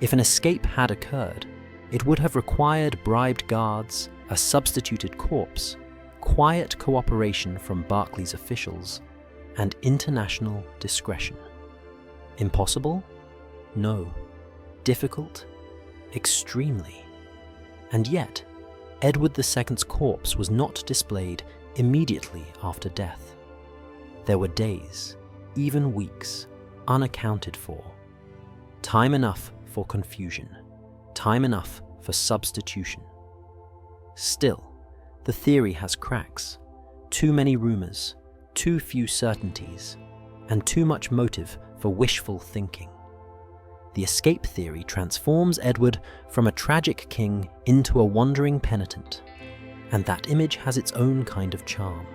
If an escape had occurred, it would have required bribed guards, a substituted corpse, quiet cooperation from Berkeley's officials, and international discretion. Impossible? No. Difficult? Extremely. And yet, Edward II's corpse was not displayed immediately after death. There were days, even weeks, unaccounted for. Time enough for confusion. Time enough for substitution. Still, the theory has cracks. Too many rumors, too few certainties, and too much motive for wishful thinking. The escape theory transforms Edward from a tragic king into a wandering penitent, and that image has its own kind of charm.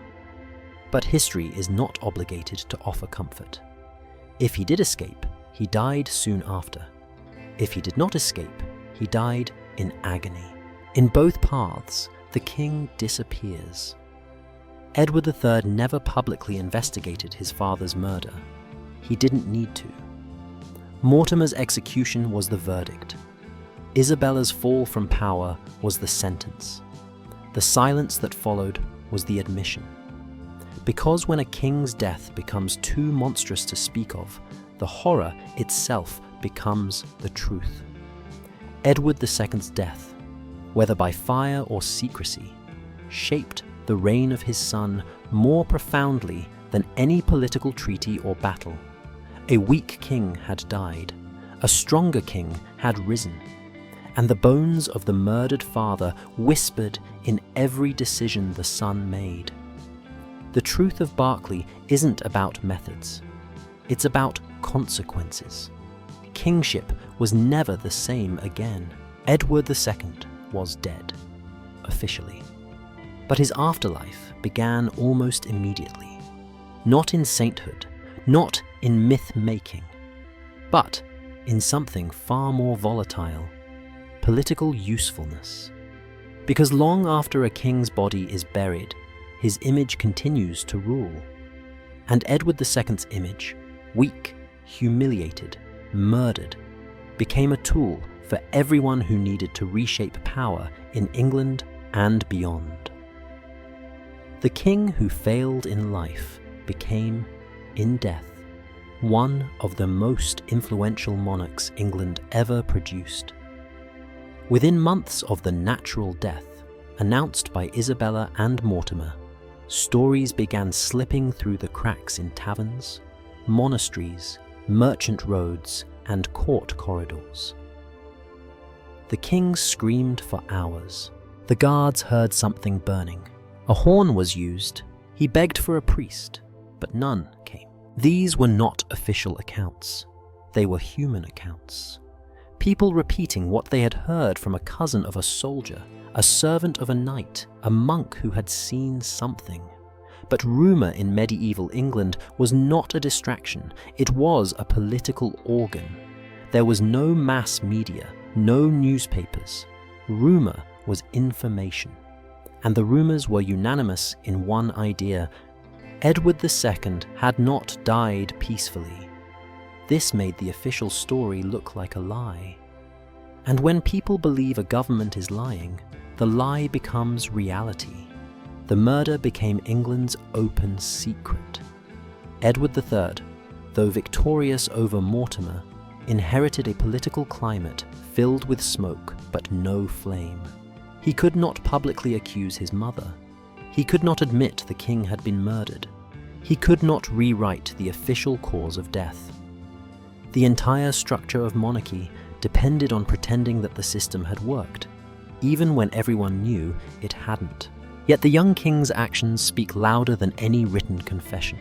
But history is not obligated to offer comfort. If he did escape, he died soon after. If he did not escape, he died in agony. In both paths, the king disappears. Edward III never publicly investigated his father's murder. He didn't need to. Mortimer's execution was the verdict. Isabella's fall from power was the sentence. The silence that followed was the admission. Because when a king's death becomes too monstrous to speak of, the horror itself becomes the truth. Edward II's death, whether by fire or secrecy, shaped the reign of his son more profoundly than any political treaty or battle. A weak king had died, a stronger king had risen, and the bones of the murdered father whispered in every decision the son made. The truth of Berkeley isn't about methods, it's about consequences. Kingship was never the same again. Edward II was dead, officially. But his afterlife began almost immediately, not in sainthood, not in myth-making, but in something far more volatile, political usefulness. Because long after a king's body is buried, his image continues to rule. And Edward II's image, weak, humiliated, murdered, became a tool for everyone who needed to reshape power in England and beyond. The king who failed in life became, in death, one of the most influential monarchs England ever produced. Within months of the natural death, announced by Isabella and Mortimer, stories began slipping through the cracks in taverns, monasteries, merchant roads, and court corridors. The king screamed for hours. The guards heard something burning. A horn was used. He begged for a priest, but none came. These were not official accounts. They were human accounts. people repeating what they had heard from a cousin of a soldier, a servant of a knight, a monk who had seen something. But rumour in medieval England was not a distraction, it was a political organ. There was no mass media, no newspapers. Rumour was information. And the rumours were unanimous in one idea: Edward II had not died peacefully. This made the official story look like a lie. And when people believe a government is lying, the lie becomes reality. The murder became England's open secret. Edward III, though victorious over Mortimer, inherited a political climate filled with smoke but no flame. He could not publicly accuse his mother. He could not admit the king had been murdered. He could not rewrite the official cause of death. The entire structure of monarchy depended on pretending that the system had worked, even when everyone knew it hadn't. Yet the young king's actions speak louder than any written confession.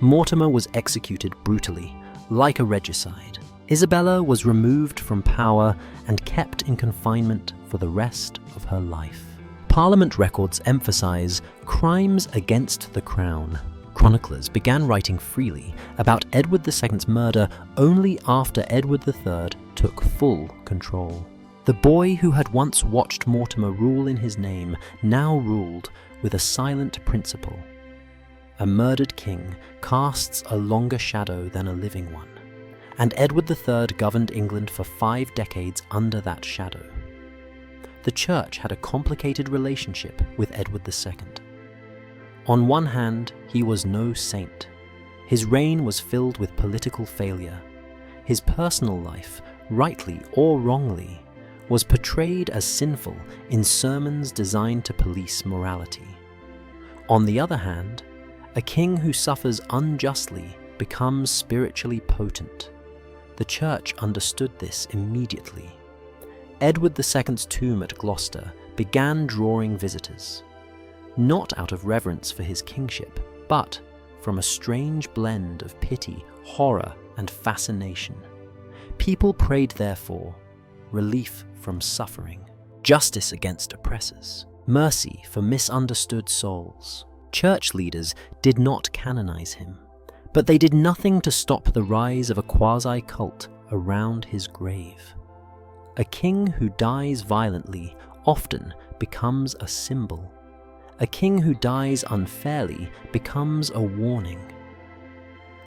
Mortimer was executed brutally, like a regicide. Isabella was removed from power and kept in confinement for the rest of her life. Parliament records emphasize crimes against the crown. Chroniclers began writing freely about Edward II's murder only after Edward III took full control. The boy who had once watched Mortimer rule in his name now ruled with a silent principle. A murdered king casts a longer shadow than a living one, and Edward III governed England for 5 decades under that shadow. The church had a complicated relationship with Edward II. On one hand, he was no saint. His reign was filled with political failure. His personal life, rightly or wrongly, was portrayed as sinful in sermons designed to police morality. On the other hand, a king who suffers unjustly becomes spiritually potent. The church understood this immediately. Edward II's tomb at Gloucester began drawing visitors, not out of reverence for his kingship, but from a strange blend of pity, horror, and fascination. People prayed there for relief from suffering, justice against oppressors, mercy for misunderstood souls. Church leaders did not canonize him, but they did nothing to stop the rise of a quasi-cult around his grave. A king who dies violently often becomes a symbol. A king who dies unfairly becomes a warning.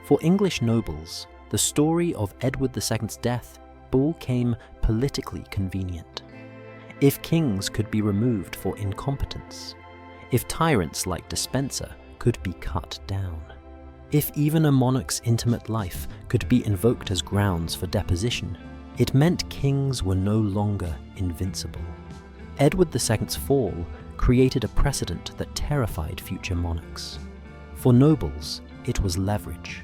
For English nobles, the story of Edward II's death became politically convenient. If kings could be removed for incompetence, if tyrants like Despenser could be cut down, if even a monarch's intimate life could be invoked as grounds for deposition, it meant kings were no longer invincible. Edward II's fall created a precedent that terrified future monarchs. For nobles, it was leverage.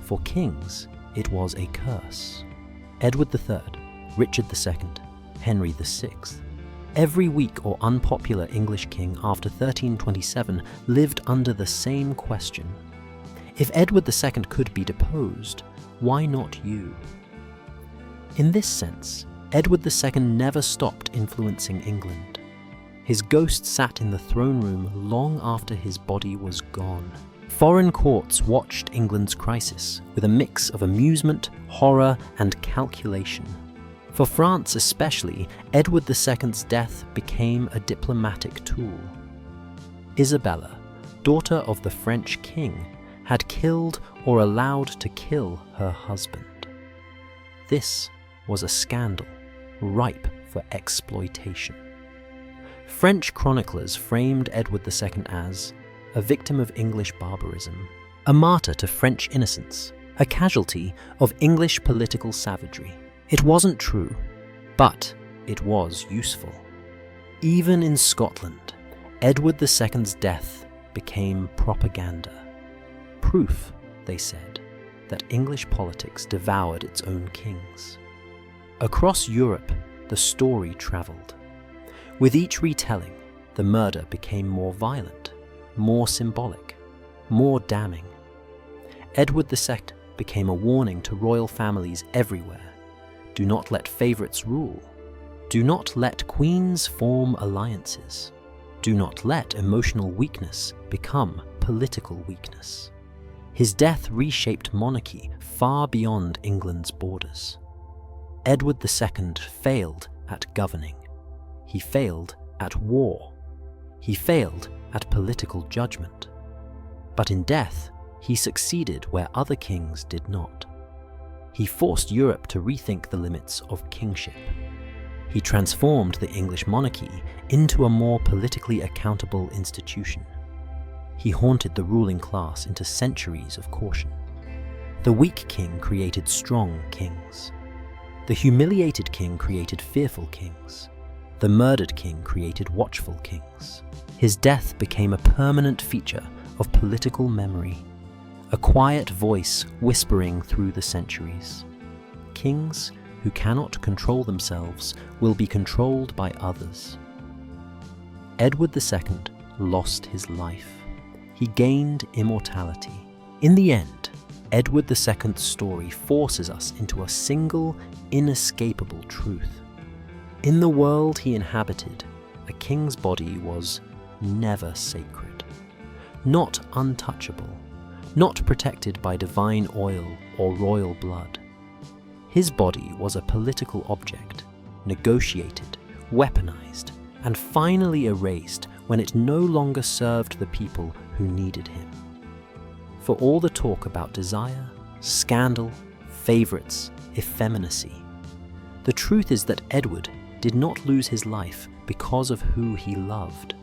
For kings, it was a curse. Edward III, Richard II, Henry VI. Every weak or unpopular English king after 1327 lived under the same question. If Edward II could be deposed, why not you? In this sense, Edward II never stopped influencing England. His ghost sat in the throne room long after his body was gone. Foreign courts watched England's crisis with a mix of amusement, horror, and calculation. For France especially, Edward II's death became a diplomatic tool. Isabella, daughter of the French king, had killed or allowed to kill her husband. This was a scandal, ripe for exploitation. French chroniclers framed Edward II as a victim of English barbarism, a martyr to French innocence, a casualty of English political savagery. It wasn't true, but it was useful. Even in Scotland, Edward II's death became propaganda. Proof, they said, that English politics devoured its own kings. Across Europe, the story travelled. With each retelling, the murder became more violent, more symbolic, more damning. Edward II became a warning to royal families everywhere. Do not let favourites rule. Do not let queens form alliances. Do not let emotional weakness become political weakness. His death reshaped monarchy far beyond England's borders. Edward II failed at governing. He failed at war. He failed at political judgment. But in death, he succeeded where other kings did not. He forced Europe to rethink the limits of kingship. He transformed the English monarchy into a more politically accountable institution. He haunted the ruling class into centuries of caution. The weak king created strong kings. The humiliated king created fearful kings. The murdered king created watchful kings. His death became a permanent feature of political memory, a quiet voice whispering through the centuries. Kings who cannot control themselves will be controlled by others. Edward II lost his life. He gained immortality. In the end, Edward II's story forces us into a single, inescapable truth. In the world he inhabited, a king's body was never sacred, not untouchable, not protected by divine oil or royal blood. His body was a political object, negotiated, weaponized, and finally erased when it no longer served the people who needed him. For all the talk about desire, scandal, favorites, effeminacy, the truth is that Edward did not lose his life because of who he loved.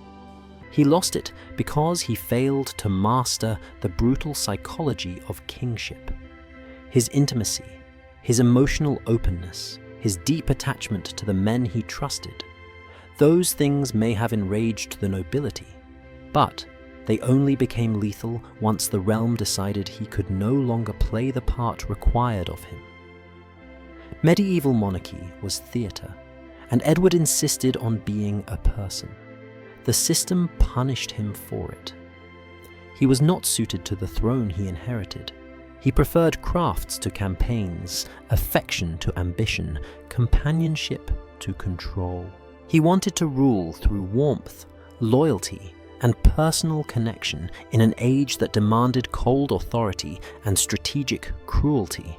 He lost it because he failed to master the brutal psychology of kingship. His intimacy, his emotional openness, his deep attachment to the men he trusted, those things may have enraged the nobility, but they only became lethal once the realm decided he could no longer play the part required of him. Medieval monarchy was theatre, and Edward insisted on being a person. The system punished him for it. He was not suited to the throne he inherited. He preferred crafts to campaigns, affection to ambition, companionship to control. He wanted to rule through warmth, loyalty, and personal connection in an age that demanded cold authority and strategic cruelty.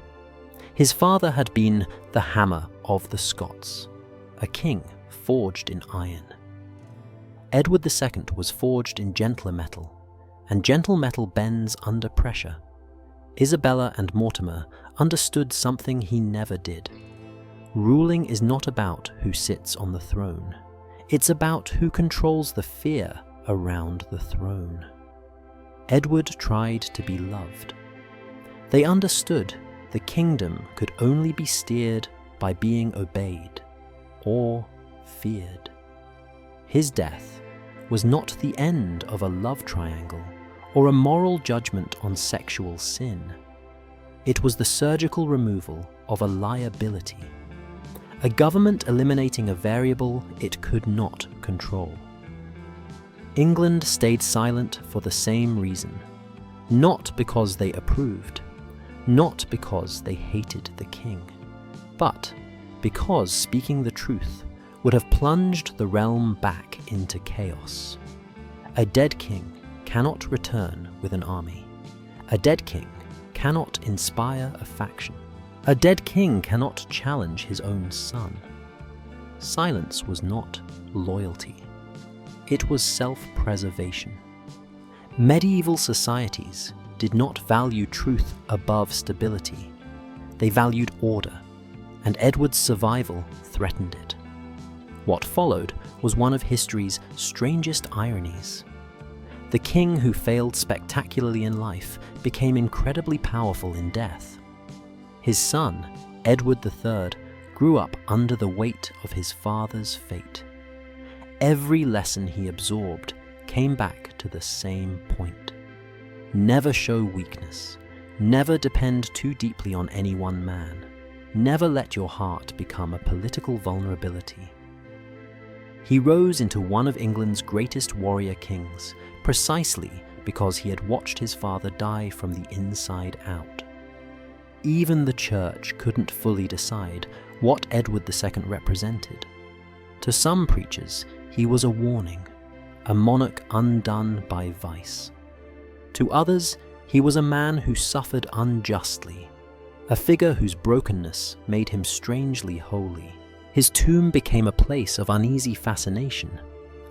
His father had been the hammer of the Scots, a king forged in iron. Edward II was forged in gentler metal, and gentle metal bends under pressure. Isabella and Mortimer understood something he never did. Ruling is not about who sits on the throne. It's about who controls the fear around the throne. Edward tried to be loved. They understood the kingdom could only be steered by being obeyed or feared. His death was not the end of a love triangle or a moral judgment on sexual sin. It was the surgical removal of a liability, a government eliminating a variable it could not control. England stayed silent for the same reason, not because they approved, not because they hated the king, but because speaking the truth would have plunged the realm back into chaos. A dead king cannot return with an army. A dead king cannot inspire a faction. A dead king cannot challenge his own son. Silence was not loyalty. It was self-preservation. Medieval societies did not value truth above stability. They valued order, and Edward's survival threatened it. What followed was one of history's strangest ironies. The king who failed spectacularly in life became incredibly powerful in death. His son, Edward III, grew up under the weight of his father's fate. Every lesson he absorbed came back to the same point. Never show weakness. Never depend too deeply on any one man. Never let your heart become a political vulnerability. He rose into one of England's greatest warrior kings, precisely because he had watched his father die from the inside out. Even the church couldn't fully decide what Edward II represented. To some preachers, he was a warning, a monarch undone by vice. To others, he was a man who suffered unjustly, a figure whose brokenness made him strangely holy. His tomb became a place of uneasy fascination,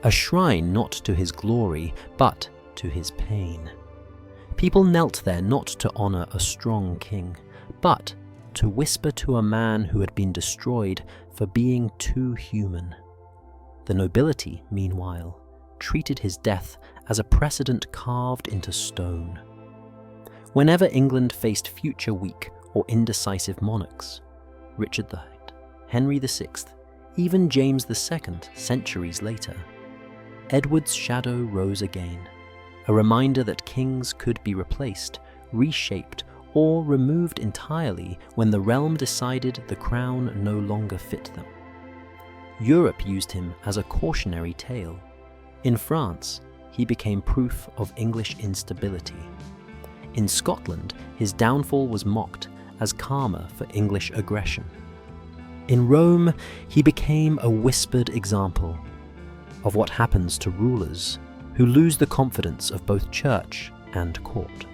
a shrine not to his glory, but to his pain. People knelt there not to honor a strong king, but to whisper to a man who had been destroyed for being too human. The nobility, meanwhile, treated his death as a precedent carved into stone. Whenever England faced future weak or indecisive monarchs, Richard II, Henry VI, even James II centuries later, Edward's shadow rose again, a reminder that kings could be replaced, reshaped, or removed entirely when the realm decided the crown no longer fit them. Europe used him as a cautionary tale. In France, he became proof of English instability. In Scotland, his downfall was mocked as karma for English aggression. In Rome, he became a whispered example of what happens to rulers who lose the confidence of both church and court.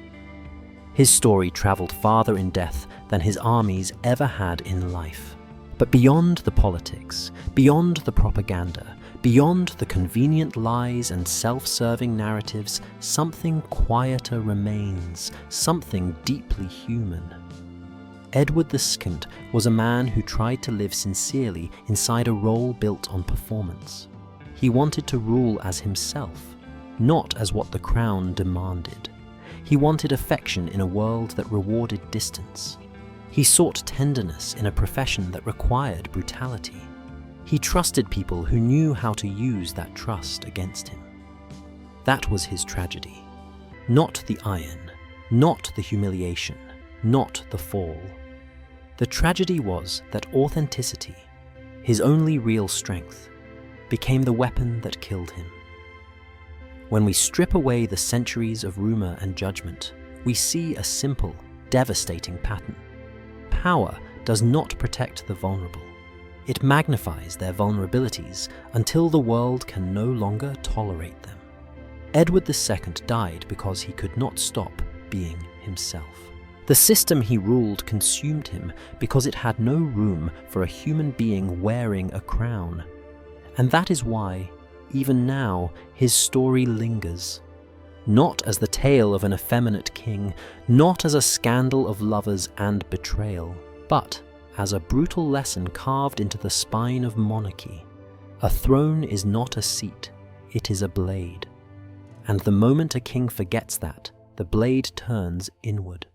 His story traveled farther in death than his armies ever had in life. But beyond the politics, beyond the propaganda, beyond the convenient lies and self-serving narratives, something quieter remains, something deeply human. Edward II was a man who tried to live sincerely inside a role built on performance. He wanted to rule as himself, not as what the crown demanded. He wanted affection in a world that rewarded distance. He sought tenderness in a profession that required brutality. He trusted people who knew how to use that trust against him. That was his tragedy. Not the iron, not the humiliation, not the fall. The tragedy was that authenticity, his only real strength, became the weapon that killed him. When we strip away the centuries of rumor and judgment, we see a simple, devastating pattern. Power does not protect the vulnerable. It magnifies their vulnerabilities until the world can no longer tolerate them. Edward II died because he could not stop being himself. The system he ruled consumed him because it had no room for a human being wearing a crown. And that is why, even now, his story lingers. Not as the tale of an effeminate king, not as a scandal of lovers and betrayal, but as a brutal lesson carved into the spine of monarchy. A throne is not a seat, it is a blade. And the moment a king forgets that, the blade turns inward.